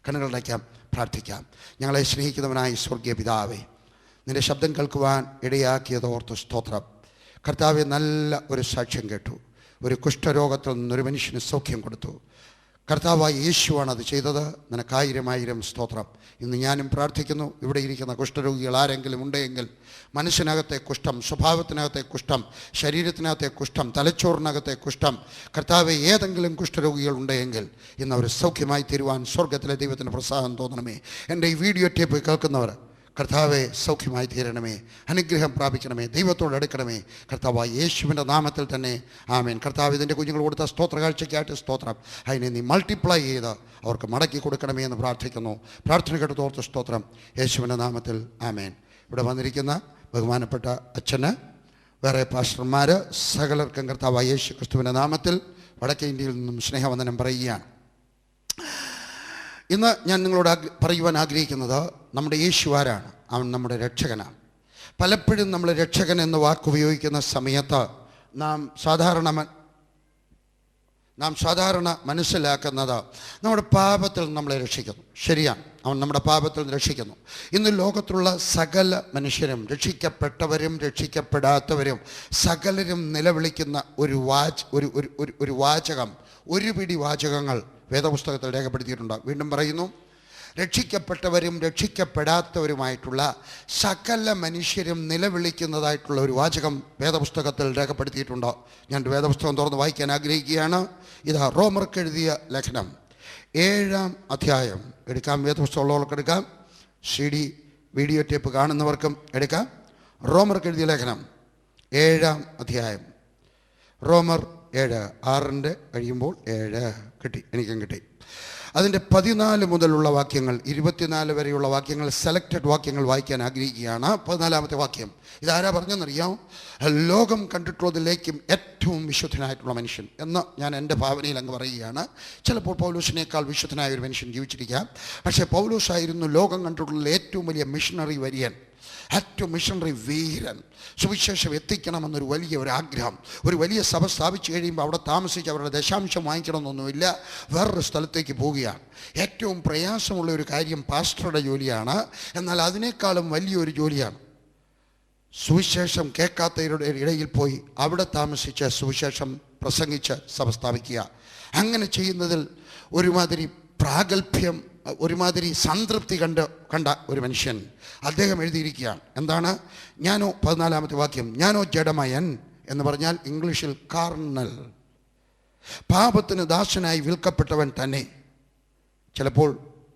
കണ്ണുകളടയ്ക്കാം, പ്രാർത്ഥിക്കാം. ഞങ്ങളെ സ്നേഹിക്കുന്നവനായ സ്വർഗീയ പിതാവേ, നിൻ്റെ ശബ്ദം കേൾക്കുവാൻ ഇടയാക്കിയതോർത്ത് സ്തോത്രം. കർത്താവെ, നല്ല ഒരു സാക്ഷ്യം കേട്ടു. ഒരു കുഷ്ഠരോഗത്തിൽ നിന്നൊരു മനുഷ്യന് സൗഖ്യം കൊടുത്തു. കർത്താവായ യേശുവാണ് അത് ചെയ്തത്. നിനക്കായിരം സ്തോത്രം. ഇന്ന് ഞാനും പ്രാർത്ഥിക്കുന്നു, ഇവിടെ ഇരിക്കുന്ന കുഷ്ഠരോഗികൾ ആരെങ്കിലും ഉണ്ടെങ്കിൽ, മനസ്സിനകത്തെ കുഷ്ഠം, സ്വഭാവത്തിനകത്തെ കുഷ്ഠം, ശരീരത്തിനകത്തെ കുഷ്ഠം, തലച്ചോറിനകത്തെ കുഷ്ഠം, കർത്താവെ ഏതെങ്കിലും കുഷ്ഠരോഗികൾ ഉണ്ടെങ്കിൽ ഇന്ന് അവർ സൗഖ്യമായി തീരുവാൻ സ്വർഗത്തിലെ ദൈവത്തിന് പ്രസാദം തോന്നണമേ. എൻ്റെ ഈ വീഡിയോ ടേപ്പ് കേൾക്കുന്നവർ, കർത്താവെ സൗഖ്യമായി തീരണമേ, അനുഗ്രഹം പ്രാപിക്കണമേ, ദൈവത്തോട് അടുക്കണമേ, കർത്താവായ യേശുവിൻ്റെ നാമത്തിൽ തന്നെ ആമേൻ. കർത്താവ് ഇതിൻ്റെ കുഞ്ഞുങ്ങൾ കൊടുത്ത സ്തോത്ര കാഴ്ചയ്ക്കായിട്ട് സ്തോത്രം. അതിനെ നീ മൾട്ടിപ്ലൈ ചെയ്ത് അവർക്ക് മടക്കി കൊടുക്കണമേ എന്ന് പ്രാർത്ഥിക്കുന്നു. പ്രാർത്ഥന കേട്ടതോർത്ത് സ്തോത്രം, യേശുവിൻ്റെ നാമത്തിൽ ആമേൻ. ഇവിടെ വന്നിരിക്കുന്ന ബഹുമാനപ്പെട്ട അച്ഛന്, വേറെ പാസ്റ്റർമാർ, സകലർക്കും കർത്താവായ യേശു ക്രിസ്തുവിൻ്റെ നാമത്തിൽ വടക്കേ ഇന്ത്യയിൽ നിന്നും സ്നേഹവന്ദനം പറയുകയാണ്. ഇന്ന് ഞാൻ നിങ്ങളോട് പറയുവാൻ ആഗ്രഹിക്കുന്നത്, നമ്മുടെ യേശു ആരാണ്? അവൻ നമ്മുടെ രക്ഷകനാണ്. പലപ്പോഴും നമ്മൾ രക്ഷകൻ എന്ന വാക്ക് ഉപയോഗിക്കുന്ന സമയത്ത് നാം സാധാരണ മനസ്സിലാക്കുന്നത് നമ്മുടെ പാപത്തിൽ നമ്മളെ രക്ഷിക്കുന്നു. ശരിയാണ്, അവൻ നമ്മുടെ പാപത്തിൽ നിന്ന് രക്ഷിക്കുന്നു. ഇന്ന് ലോകത്തുള്ള സകല മനുഷ്യരും, രക്ഷിക്കപ്പെട്ടവരും രക്ഷിക്കപ്പെടാത്തവരും, സകലരും നിലവിളിക്കുന്ന ഒരു വാചകം, ഒരു പിടി വാചകങ്ങൾ വേദപുസ്തകത്തിൽ രേഖപ്പെടുത്തിയിട്ടുണ്ട്. വീണ്ടും പറയുന്നു, രക്ഷിക്കപ്പെട്ടവരും രക്ഷിക്കപ്പെടാത്തവരുമായിട്ടുള്ള സകല മനുഷ്യരും നിലവിളിക്കുന്നതായിട്ടുള്ള ഒരു വാചകം വേദപുസ്തകത്തിൽ രേഖപ്പെടുത്തിയിട്ടുണ്ട്. ഞാൻ വേദപുസ്തകം തുറന്ന് വായിക്കാൻ ആഗ്രഹിക്കുകയാണ്. ഇതാ റോമർക്ക് എഴുതിയ ലേഖനം 7-ാം അധ്യായം. എടുക്കാം, വേദപുസ്തകമുള്ളവർക്ക് എടുക്കാം, CD വീഡിയോ ടേപ്പ് കാണുന്നവർക്കും എടുക്കാം. റോമർക്ക് എഴുതിയ ലേഖനം 7-ാം അധ്യായം. റോമർ 7, 6 കഴിയുമ്പോൾ 7 കിട്ടി, എനിക്കും കിട്ടി. അതിൻ്റെ 14 മുതലുള്ള വാക്യങ്ങൾ, 24 വരെയുള്ള വാക്യങ്ങൾ, സെലക്റ്റഡ് വാക്യങ്ങൾ വായിക്കാൻ ആഗ്രഹിക്കുകയാണ്. 14-ാമത്തെ വാക്യം ഇതാരാ പറഞ്ഞെന്നറിയാം? ലോകം കണ്ടിട്ടുള്ളതിലേക്കും ഏറ്റവും വിശുദ്ധനായിട്ടുള്ള മനുഷ്യൻ എന്ന് ഞാൻ എൻ്റെ ഭാവനയിൽ അങ്ങ് പറയുകയാണ്. ചിലപ്പോൾ പൗലോസിനേക്കാൾ വിശുദ്ധനായ ഒരു മനുഷ്യൻ ജീവിച്ചിരിക്കാം. പക്ഷേ പൗലോസായിരുന്നു ലോകം കണ്ടിട്ടുള്ള ഏറ്റവും വലിയ മിഷണറി വര്യൻ, ഏറ്റവും മിഷണറി വീരൻ. സുവിശേഷം എത്തിക്കണമെന്നൊരു വലിയ ആഗ്രഹം. ഒരു വലിയ സഭ സ്ഥാപിച്ചു കഴിയുമ്പോൾ അവിടെ താമസിച്ച് അവരുടെ ദശാംശം വാങ്ങിക്കണമെന്നൊന്നുമില്ല, വേറൊരു സ്ഥലത്തേക്ക് പോവുകയാണ്. ഏറ്റവും പ്രയാസമുള്ള ഒരു കാര്യം പാസ്റ്ററുടെ ജോലിയാണ്. എന്നാൽ അതിനേക്കാളും വലിയൊരു ജോലിയാണ് സുവിശേഷം കേൾക്കാത്തവരുടെ ഇടയിൽ പോയി അവിടെ താമസിച്ച് സുവിശേഷം പ്രസംഗിച്ച് സഭ സ്ഥാപിക്കുക. അങ്ങനെ ചെയ്യുന്നതിൽ ഒരുമാതിരി പ്രാഗൽഭ്യം, ഒരുമാതിരി സംതൃപ്തി കണ്ട ഒരു മനുഷ്യൻ അദ്ദേഹം എഴുതിയിരിക്കുകയാണ്. എന്താണ്? ഞാനോ, 14-ാമത്തെ വാക്യം, ഞാനോ ജഡമയൻ എന്ന് പറഞ്ഞാൽ ഇംഗ്ലീഷിൽ കാർണൽ, പാപത്തിന് ദാസനായി വിൽക്കപ്പെട്ടവൻ തന്നെ. ചിലപ്പോൾ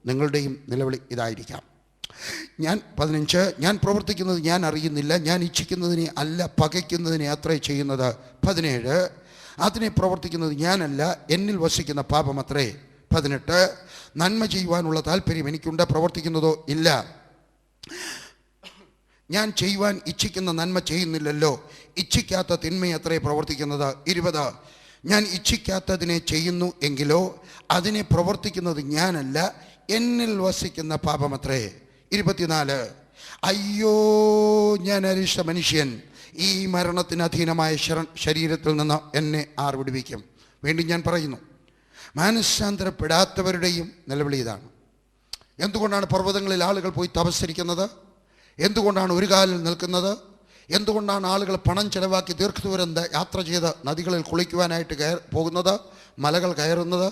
നിങ്ങളുടെയും നിലവിളി ഇതായിരിക്കാം. 15, ഞാൻ പ്രവർത്തിക്കുന്നത് ഞാൻ അറിയുന്നില്ല, ഞാൻ ഇച്ഛിക്കുന്നതിനെ അല്ല പകയ്ക്കുന്നതിനെ അത്രേ ചെയ്യുന്നത്. 17, അതിനെ പ്രവർത്തിക്കുന്നത് ഞാനല്ല, എന്നിൽ വസിക്കുന്ന പാപം അത്രേ. 18, നന്മ ചെയ്യുവാനുള്ള താല്പര്യം എനിക്കുണ്ട്, പ്രവർത്തിക്കുന്നതോ ഇല്ല. ഞാൻ ചെയ്യുവാൻ ഇച്ഛിക്കുന്ന നന്മ ചെയ്യുന്നില്ലല്ലോ, ഇച്ഛിക്കാത്ത തിന്മയത്രേ പ്രവർത്തിക്കുന്നത്. 20, ഞാൻ ഇച്ഛിക്കാത്തതിനെ ചെയ്യുന്നു എങ്കിലോ അതിനെ പ്രവർത്തിക്കുന്നത് ഞാനല്ല, എന്നിൽ വസിക്കുന്ന പാപമത്രേ. 24, അയ്യോ ഞാൻ അരിഷ്ട മനുഷ്യൻ, ഈ മരണത്തിന് അധീനമായ ശരീരത്തിൽ നിന്ന് എന്നെ ആർ വിടുവിക്കും? വീണ്ടും ഞാൻ പറയുന്നു, മാനസാന്തരപ്പെടാത്തവരുടെയും നിലവിളി ഇതാണ്. എന്തുകൊണ്ടാണ് പർവ്വതങ്ങളിൽ ആളുകൾ പോയി തപസ്സരിക്കുന്നത്? എന്തുകൊണ്ടാണ് ഒരു കാലിൽ നിൽക്കുന്നത്? എന്തുകൊണ്ടാണ് ആളുകൾ പണം ചെലവാക്കി ദീർഘദൂരം യാത്ര ചെയ്ത് നദികളിൽ കുളിക്കുവാനായിട്ട് പോകുന്നത്, മലകൾ കയറുന്നത്?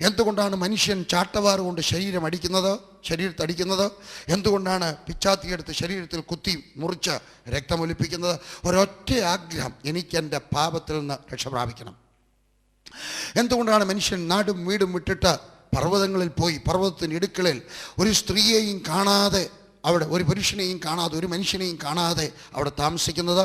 എന്തുകൊണ്ടാണ് മനുഷ്യൻ ചാട്ടവാറ് കൊണ്ട് ശരീരത്തടിക്കുന്നത്? എന്തുകൊണ്ടാണ് പിച്ചാത്തിയെടുത്ത് ശരീരത്തിൽ കുത്തി മുറിച്ച് രക്തമൊലിപ്പിക്കുന്നത്? ഒരൊറ്റ ആഗ്രഹം, എനിക്കെൻ്റെ പാപത്തിൽ നിന്ന് രക്ഷ പ്രാപിക്കണം. എന്തുകൊണ്ടാണ് മനുഷ്യൻ നാടും വീടും വിട്ടിട്ട് പർവ്വതങ്ങളിൽ പോയി, പർവ്വതത്തിൻ്റെ ഇടുക്കളിൽ ഒരു സ്ത്രീയെയും കാണാതെ, അവിടെ ഒരു പുരുഷനെയും കാണാതെ, ഒരു മനുഷ്യനെയും കാണാതെ അവിടെ താമസിക്കുന്നത്?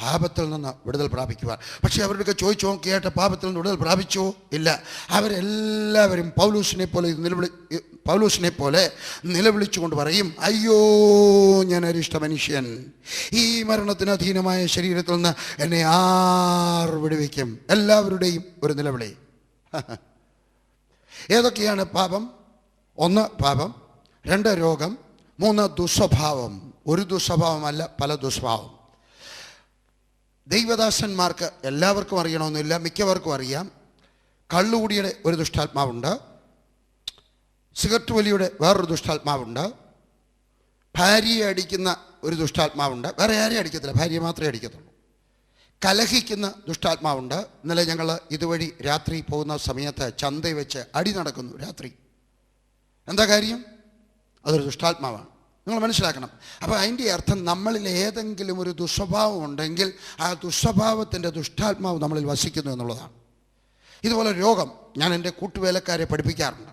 പാപത്തിൽ നിന്ന് വിടുതൽ പ്രാപിക്കുവാൻ. പക്ഷേ അവരുടെയൊക്കെ ചോദിച്ചു നോക്കിയായിട്ട് പാപത്തിൽ നിന്ന് വിടുതൽ പ്രാപിച്ചോ? ഇല്ല. അവരെല്ലാവരും പൗലോസിനെ പോലെ നിലവിളിച്ചുകൊണ്ട് പറയും, അയ്യോ ഞാൻ അരിഷ്ട മനുഷ്യൻ, ഈ മരണത്തിന് അധീനമായ ശരീരത്തിൽ നിന്ന് എന്നെ ആർ വിടുവിക്കും? എല്ലാവരുടെയും ഒരു നിലവിളി. ഏതൊക്കെയാണ് പാപം? 1 പാപം, 2 രോഗം, 3 ദുസ്വഭാവം. ഒരു ദുസ്വഭാവമല്ല, പല ദുസ്വഭാവം. ദൈവദാസന്മാർക്ക് എല്ലാവർക്കും അറിയണമെന്നില്ല, മിക്കവർക്കും അറിയാം. കള്ളുകൂടിയുടെ ഒരു ദുഷ്ടാത്മാവുണ്ട്, സിഗരറ്റ് വലിയുടെ വേറൊരു ദുഷ്ടാത്മാവുണ്ട്. ഭാര്യയെ അടിക്കുന്ന ഒരു ദുഷ്ടാത്മാവുണ്ട്. വേറെ ആരെയും അടിക്കത്തില്ല, ഭാര്യയെ മാത്രമേ അടിക്കത്തുള്ളൂ. കലഹിക്കുന്ന ദുഷ്ടാത്മാവുണ്ട്. ഇന്നലെ ഞങ്ങൾ ഇതുവഴി രാത്രി പോകുന്ന സമയത്ത് ചന്തയിൽ വെച്ച് അടി നടക്കുന്നു രാത്രി. എന്താ കാര്യം? അതൊരു ദുഷ്ടാത്മാവാണ്. നിങ്ങൾ മനസ്സിലാക്കണം. അപ്പോൾ അതിൻ്റെ അർത്ഥം നമ്മളിൽ ഏതെങ്കിലും ഒരു ദുസ്വഭാവം ഉണ്ടെങ്കിൽ ആ ദുസ്വഭാവത്തിൻ്റെ ദുഷ്ടാത്മാവ് നമ്മളിൽ വസിക്കുന്നു എന്നുള്ളതാണ്. ഇതുപോലെ രോഗം ഞാൻ എൻ്റെ കൂട്ടുവേലക്കാരെ പഠിപ്പിക്കാറുണ്ട്.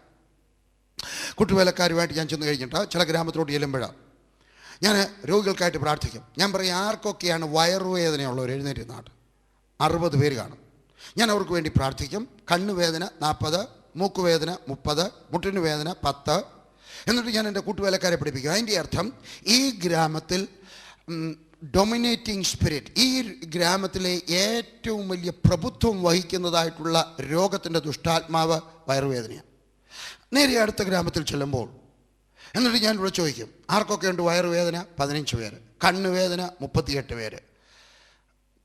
കൂട്ടുവേലക്കാരുമായിട്ട് ഞാൻ ചെന്ന് കഴിഞ്ഞിട്ട് ചില ഗ്രാമത്തിലോട്ട് ചെല്ലുമ്പോഴാണ് ഞാൻ രോഗികൾക്കായിട്ട് പ്രാർത്ഥിക്കും. ഞാൻ പറയും, ആർക്കൊക്കെയാണ് വയറുവേദനയുള്ളവർ എഴുന്നേറ്റ് നാട്ട് 60 പേര് കാണും. ഞാൻ അവർക്ക് വേണ്ടി പ്രാർത്ഥിക്കും. കണ്ണുവേദന 40, മൂക്കുവേദന 30, മുട്ടിന് വേദന 10. എന്നിട്ട് ഞാൻ എൻ്റെ കൂട്ടുവേലക്കാരെ പഠിപ്പിക്കും. അതിൻ്റെ അർത്ഥം ഈ ഗ്രാമത്തിൽ ഡൊമിനേറ്റിംഗ് സ്പിരിറ്റ്, ഈ ഗ്രാമത്തിലെ ഏറ്റവും വലിയ പ്രഭുത്വം വഹിക്കുന്നതായിട്ടുള്ള രോഗത്തിൻ്റെ ദുഷ്ടാത്മാവ് വയറുവേദനയാണ്. നേരെ അടുത്ത ഗ്രാമത്തിൽ ചെല്ലുമ്പോൾ എന്നിട്ട് ഞാൻ ഇവിടെ ചോദിക്കും, ആർക്കൊക്കെ ഉണ്ട് വയറുവേദന? 15 പേര്. കണ്ണുവേദന 38 പേര്.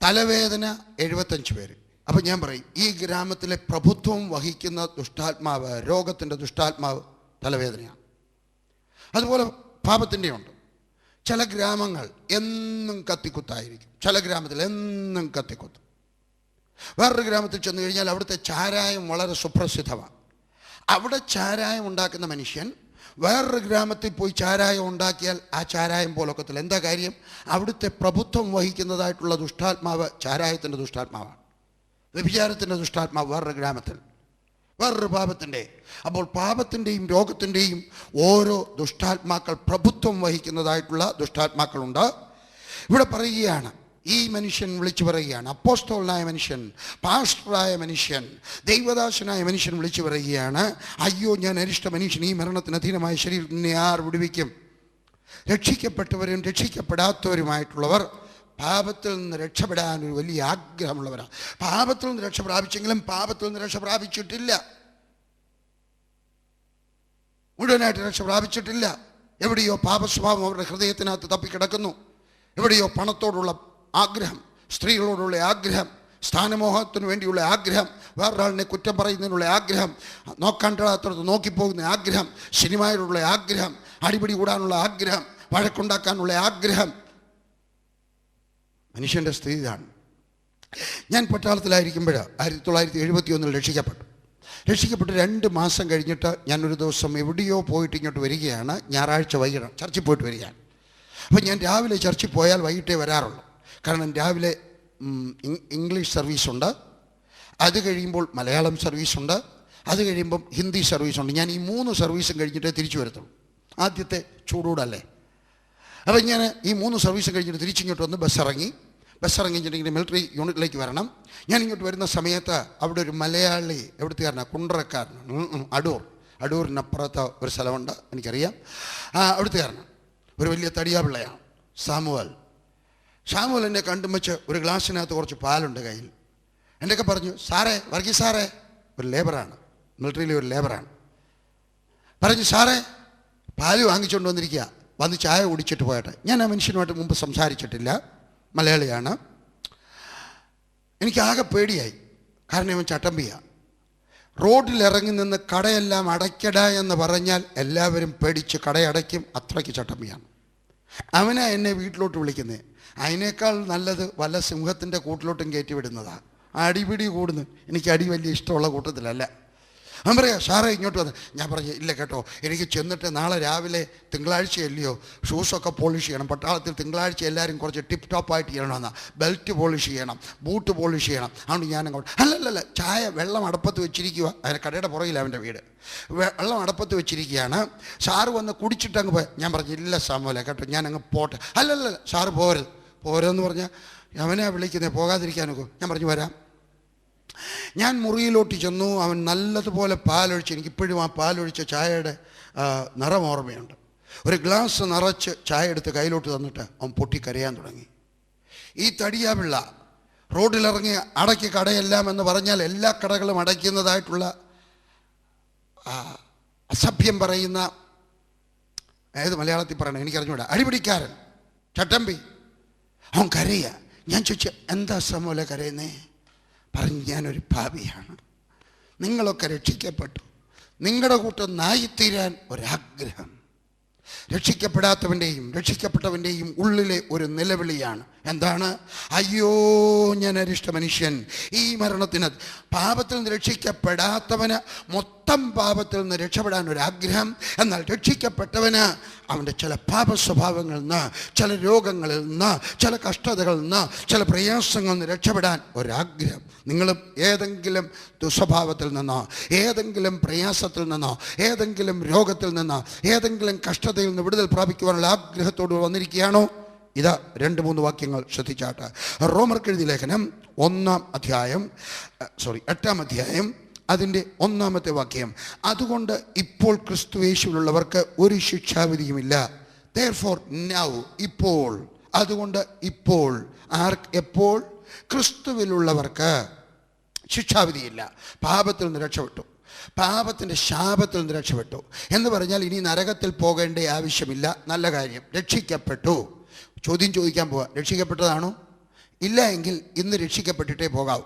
തലവേദന 75 പേര്. അപ്പം ഞാൻ പറയും, ഈ ഗ്രാമത്തിലെ പ്രഭുത്വം വഹിക്കുന്ന ദുഷ്ടാത്മാവ്, രോഗത്തിൻ്റെ ദുഷ്ടാത്മാവ് തലവേദനയാണ്. അതുപോലെ പാപത്തിൻ്റെ ഉണ്ട്. ചില ഗ്രാമങ്ങൾ എന്നും കത്തിക്കുത്തായിരിക്കും. ചില ഗ്രാമത്തിൽ എന്നും കത്തിക്കുത്ത്. വേറൊരു ഗ്രാമത്തിൽ ചെന്ന് കഴിഞ്ഞാൽ അവിടുത്തെ ചാരായം വളരെ സുപ്രസിദ്ധമാണ്. അവിടെ ചാരായം ഉണ്ടാക്കുന്ന മനുഷ്യൻ വേറൊരു ഗ്രാമത്തിൽ പോയി ചാരായം ഉണ്ടാക്കിയാൽ ആ ചാരായം പോലൊക്കത്തില്ല. എന്താ കാര്യം? അവിടുത്തെ പ്രഭുത്വം വഹിക്കുന്നതായിട്ടുള്ള ദുഷ്ടാത്മാവ് ചാരായത്തിൻ്റെ ദുഷ്ടാത്മാവാണ്. വ്യഭിചാരത്തിൻ്റെ ദുഷ്ടാത്മാവ് വേറൊരു ഗ്രാമത്തിൽ, വേറൊരു പാപത്തിൻ്റെ. അപ്പോൾ പാപത്തിൻ്റെയും രോഗത്തിൻ്റെയും ഓരോ ദുഷ്ടാത്മാക്കൾ, പ്രഭുത്വം വഹിക്കുന്നതായിട്ടുള്ള ദുഷ്ടാത്മാക്കളുണ്ട്. ഇവിടെ പറയുകയാണ്, ഈ മനുഷ്യൻ വിളിച്ചു പറയുകയാണ്, അപ്പോസ്തലനായ മനുഷ്യൻ, പാസ്റ്ററായ മനുഷ്യൻ, ദൈവദാസനായ മനുഷ്യൻ വിളിച്ചു പറയുകയാണ്, അയ്യോ ഞാൻ അരിഷ്ട മനുഷ്യൻ, ഈ മരണത്തിന് അധീനമായ ശരീരത്തിനെ ആർ വിടുവിക്കും? രക്ഷിക്കപ്പെട്ടവരും രക്ഷിക്കപ്പെടാത്തവരുമായിട്ടുള്ളവർ പാപത്തിൽ നിന്ന് രക്ഷപ്പെടാൻ ഒരു വലിയ ആഗ്രഹമുള്ളവരാണ്. പാപത്തിൽ നിന്ന് രക്ഷ പ്രാപിച്ചെങ്കിലും പാപത്തിൽ നിന്ന് രക്ഷ പ്രാപിച്ചിട്ടില്ല, മുഴുവനായിട്ട് രക്ഷ പ്രാപിച്ചിട്ടില്ല. എവിടെയോ പാപസ്വഭാവം അവരുടെ ഹൃദയത്തിനകത്ത് തപ്പിക്കിടക്കുന്നു. എവിടെയോ പണത്തോടുള്ള ആഗ്രഹം, സ്ത്രീകളോടുള്ള ആഗ്രഹം, സ്ഥാനമോഹത്തിന് വേണ്ടിയുള്ള ആഗ്രഹം, വേറൊരാളിനെ കുറ്റം പറയുന്നതിനുള്ള ആഗ്രഹം, നോക്കാണ്ടിടത്തോടത്ത് നോക്കിപ്പോകുന്ന ആഗ്രഹം, സിനിമയിലുള്ള ആഗ്രഹം, അടിപിടി കൂടാനുള്ള ആഗ്രഹം, വഴക്കുണ്ടാക്കാനുള്ള ആഗ്രഹം. മനുഷ്യൻ്റെ സ്ഥിതി ഇതാണ്. ഞാൻ പട്ടാളത്തിലായിരിക്കുമ്പോൾ 1971 രക്ഷിക്കപ്പെട്ട് 2 മാസം കഴിഞ്ഞിട്ട് ഞാനൊരു ദിവസം എവിടെയോ പോയിട്ട് ഇങ്ങോട്ട് വരികയാണ്. ഞായറാഴ്ച വൈകിട്ട് ചർച്ചിൽ പോയിട്ട് വരികയാണ്. അപ്പം ഞാൻ രാവിലെ ചർച്ചിൽ പോയാൽ വൈകിട്ടേ വരാറുള്ളൂ. കാരണം രാവിലെ ഇംഗ്ലീഷ് സർവീസുണ്ട്, അത് കഴിയുമ്പോൾ മലയാളം സർവീസുണ്ട്, അത് കഴിയുമ്പം ഹിന്ദി സർവീസുണ്ട്. ഞാൻ ഈ 3 സർവീസും കഴിഞ്ഞിട്ടേ തിരിച്ചു വരത്തുള്ളൂ. ആദ്യത്തെ ചൂടൂടല്ലേ. അപ്പം ഞാൻ ഈ 3 സർവീസും കഴിഞ്ഞിട്ട് തിരിച്ചിങ്ങോട്ട് വന്ന് ബസ് ഇറങ്ങിയിട്ടുണ്ടെങ്കിൽ മിലിറ്ററി യൂണിറ്റിലേക്ക് വരണം. ഞാൻ ഇങ്ങോട്ട് വരുന്ന സമയത്ത് അവിടെ ഒരു മലയാളി, എവിടുത്തുകാരനാണ്, കുണ്ടറക്കാരനാണ്, അടൂരിനപ്പുറത്ത് ഒരു സ്ഥലമുണ്ട്, എനിക്കറിയാം. അവിടുത്തുകാരനാണ്, ഒരു വലിയ തടിയാപിള്ളയാണ്, സാമുവൽ എന്നെ കണ്ടും വെച്ച് ഒരു ഗ്ലാസ്സിനകത്ത് കുറച്ച് പാലുണ്ട് കയ്യിൽ. എൻ്റെയൊക്കെ പറഞ്ഞു, സാറേ, വർഗീസ് സാറേ, ഒരു ലേബറാണ്, മിലിറ്ററിയിലെ ഒരു ലേബറാണ്, പറഞ്ഞു, സാറേ പാല് വാങ്ങിച്ചുകൊണ്ട് വന്നിരിക്കുക, വന്ന് ചായ കുടിച്ചിട്ട് പോയട്ടെ. ഞാൻ ആ മനുഷ്യനുമായിട്ട് മുമ്പ് സംസാരിച്ചിട്ടില്ല, മലയാളിയാണ്. എനിക്കാകെ പേടിയായി. കാരണം ഇവൻ ചട്ടമ്പിയാണ്. റോഡിലിറങ്ങി നിന്ന് കടയെല്ലാം അടയ്ക്കട എന്ന് പറഞ്ഞാൽ എല്ലാവരും പേടിച്ച് കടയടയ്ക്കും, അത്രയ്ക്ക് ചട്ടമ്പിയാണ്. അവനാ എന്നെ വീട്ടിലോട്ട് വിളിക്കുന്നത്. അതിനേക്കാൾ നല്ലത് വല്ല സിംഹത്തിൻ്റെ കൂട്ടിലോട്ടും കയറ്റി വിടുന്നതാണ്. അടിപിടി കൂടുന്നു. എനിക്ക് അടി വലിയ ഇഷ്ടമുള്ള കൂട്ടത്തിലല്ല. അവൻ പറയാം, സാറേ ഇങ്ങോട്ട് വന്ന്. ഞാൻ പറഞ്ഞു, ഇല്ല കേട്ടോ, എനിക്ക് ചെന്നിട്ട് നാളെ രാവിലെ തിങ്കളാഴ്ചയല്ലയോ, ഷൂസൊക്കെ പോളിഷ് ചെയ്യണം. പട്ടാളത്തിൽ തിങ്കളാഴ്ച എല്ലാവരും കുറച്ച് ടിപ്പ് ടോപ്പായിട്ട് ചെയ്യണമെന്നാ. ബെൽറ്റ് പോളിഷ് ചെയ്യണം, ബൂട്ട് പോളിഷ് ചെയ്യണം. അതുകൊണ്ട് ഞാനങ്ങോട്ട് അല്ലല്ല, ചായ വെള്ളം അടുപ്പത്ത് വെച്ചിരിക്കുക. അതിന് കടയുടെ പുറകില്ല അവൻ്റെ വീട്. വെള്ളം അടുപ്പത്ത് വെച്ചിരിക്കുകയാണ്. സാറ് വന്ന് കുടിച്ചിട്ട് അങ്ങ് പോയി. ഞാൻ പറഞ്ഞു, ഇല്ല സാമുവലെ കേട്ടോ, ഞാനങ്ങ് പോട്ടെ. അല്ലല്ല സാറ് പോരെന്ന് പറഞ്ഞാൽ അവനാ വിളിക്കുന്നത്, പോകാതിരിക്കാനൊക്കെ. ഞാൻ പറഞ്ഞു, വരാം. ഞാൻ മുറിയിലോട്ട് ചെന്നു. അവൻ നല്ലതുപോലെ പാലൊഴിച്ച്, എനിക്കിപ്പോഴും ആ പാലൊഴിച്ച ചായയുടെ നിറം ഓർമ്മയുണ്ട്. ഒരു ഗ്ലാസ് നിറച്ച് ചായ എടുത്ത് കയ്യിലോട്ട് തന്നിട്ട് അവൻ പൊട്ടിക്കരയാൻ തുടങ്ങി. ഈ തടിയാപിള്ള റോഡിലിറങ്ങി അടയ്ക്ക് കടയെല്ലാം എന്ന് പറഞ്ഞാൽ എല്ലാ കടകളും അടയ്ക്കുന്നതായിട്ടുള്ള അസഭ്യം പറയുന്ന, ഏത് മലയാളത്തിൽ പറയണം എനിക്കറിഞ്ഞൂടാ, അടിപിടിക്കാരൻ, ചട്ടമ്പി. അവൻ കരയുക. ഞാൻ ചോദിച്ചു, എന്താ സമൂല കരയുന്നേ? പറഞ്ഞു, ഞാനൊരു പാപിയാണ്, നിങ്ങളൊക്കെ രക്ഷിക്കപ്പെട്ടു, നിങ്ങളുടെ കൂട്ടൊന്നായിത്തീരാൻ ഒരാഗ്രഹം. രക്ഷിക്കപ്പെടാത്തവൻ്റെയും രക്ഷിക്കപ്പെട്ടവൻ്റെയും ഉള്ളിലെ ഒരു നിലവിളിയാണ്. എന്താണ്? അയ്യോ, ഞാൻ അരിഷ്ട മനുഷ്യൻ, ഈ മരണത്തിന്. പാപത്തിൽ നിന്ന് രക്ഷിക്കപ്പെടാത്തവന് മൊത്തം പാപത്തിൽ നിന്ന് രക്ഷപ്പെടാൻ ഒരാഗ്രഹം. എന്നാൽ രക്ഷിക്കപ്പെട്ടവന് അവൻ്റെ ചില പാപ സ്വഭാവങ്ങളിൽ നിന്ന്, ചില രോഗങ്ങളിൽ നിന്ന്, ചില കഷ്ടതകളിൽ നിന്ന്, ചില പ്രയാസങ്ങളിൽ നിന്ന് രക്ഷപ്പെടാൻ ഒരാഗ്രഹം. നിങ്ങളും ഏതെങ്കിലും ദുസ്വഭാവത്തിൽ നിന്നോ, ഏതെങ്കിലും പ്രയാസത്തിൽ നിന്നോ, ഏതെങ്കിലും രോഗത്തിൽ നിന്നോ, ഏതെങ്കിലും കഷ്ടതയിൽ നിന്ന് വിടുതൽ പ്രാപിക്കുവാനുള്ള ആഗ്രഹത്തോട് വന്നിരിക്കുകയാണോ? ഇതാ 2-3 വാക്യങ്ങൾ ശ്രദ്ധിച്ചാട്ട്. റോമർക്ക് എഴുതിയ ലേഖനം 8-ാം അധ്യായം അതിൻ്റെ 1-ാമത്തെ വാക്യം. അതുകൊണ്ട് ഇപ്പോൾ ക്രിസ്തുയേശുവിലുള്ളവർക്ക് ഒരു ശിക്ഷാവിധിയുമില്ല. Therefore now, ഇപ്പോൾ, അതുകൊണ്ട് ഇപ്പോൾ, എപ്പോൾ? ക്രിസ്തുവിലുള്ളവർക്ക് ശിക്ഷാവിധിയില്ല. പാപത്തിൽ നിന്ന് രക്ഷപ്പെട്ടു, പാപത്തിൻ്റെ ശാപത്തിൽ നിന്ന് രക്ഷപ്പെട്ടു എന്ന് പറഞ്ഞാൽ ഇനി നരകത്തിൽ പോകേണ്ട ആവശ്യമില്ല. നല്ല കാര്യം, രക്ഷിക്കപ്പെട്ടു. ചോദ്യം ചോദിക്കാൻ പോവാ, രക്ഷിക്കപ്പെട്ടതാണോ? ഇല്ല എങ്കിൽ ഇന്ന് രക്ഷിക്കപ്പെട്ടിട്ടേ പോകാവൂ.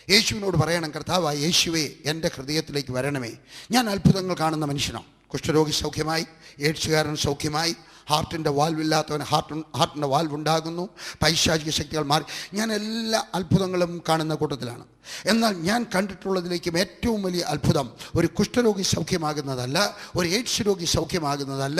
യേശുവിനോട് പറയണം, കർത്താവായ യേശുവേ, എൻ്റെ ഹൃദയത്തിലേക്ക് വരണമേ. ഞാൻ അത്ഭുതങ്ങൾ കാണുന്ന മനുഷ്യനാണ്. കുഷ്ഠരോഗി സൗഖ്യമായി, എയ്ഡ്സുകാരൻ സൗഖ്യമായി, ഹാർട്ടിൻ്റെ വാൽവില്ലാത്തവന് ഹാർട്ടിൻ്റെ വാൽവുണ്ടാകുന്നു, പൈശാചിക ശക്തികൾ മാറി. ഞാൻ എല്ലാ അത്ഭുതങ്ങളും കാണുന്ന കൂട്ടത്തിലാണ്. എന്നാൽ ഞാൻ കണ്ടിട്ടുള്ളതിലേക്കും ഏറ്റവും വലിയ അത്ഭുതം ഒരു കുഷ്ഠരോഗി സൗഖ്യമാകുന്നതല്ല, ഒരു എയ്ഡ്സ് രോഗി സൗഖ്യമാകുന്നതല്ല,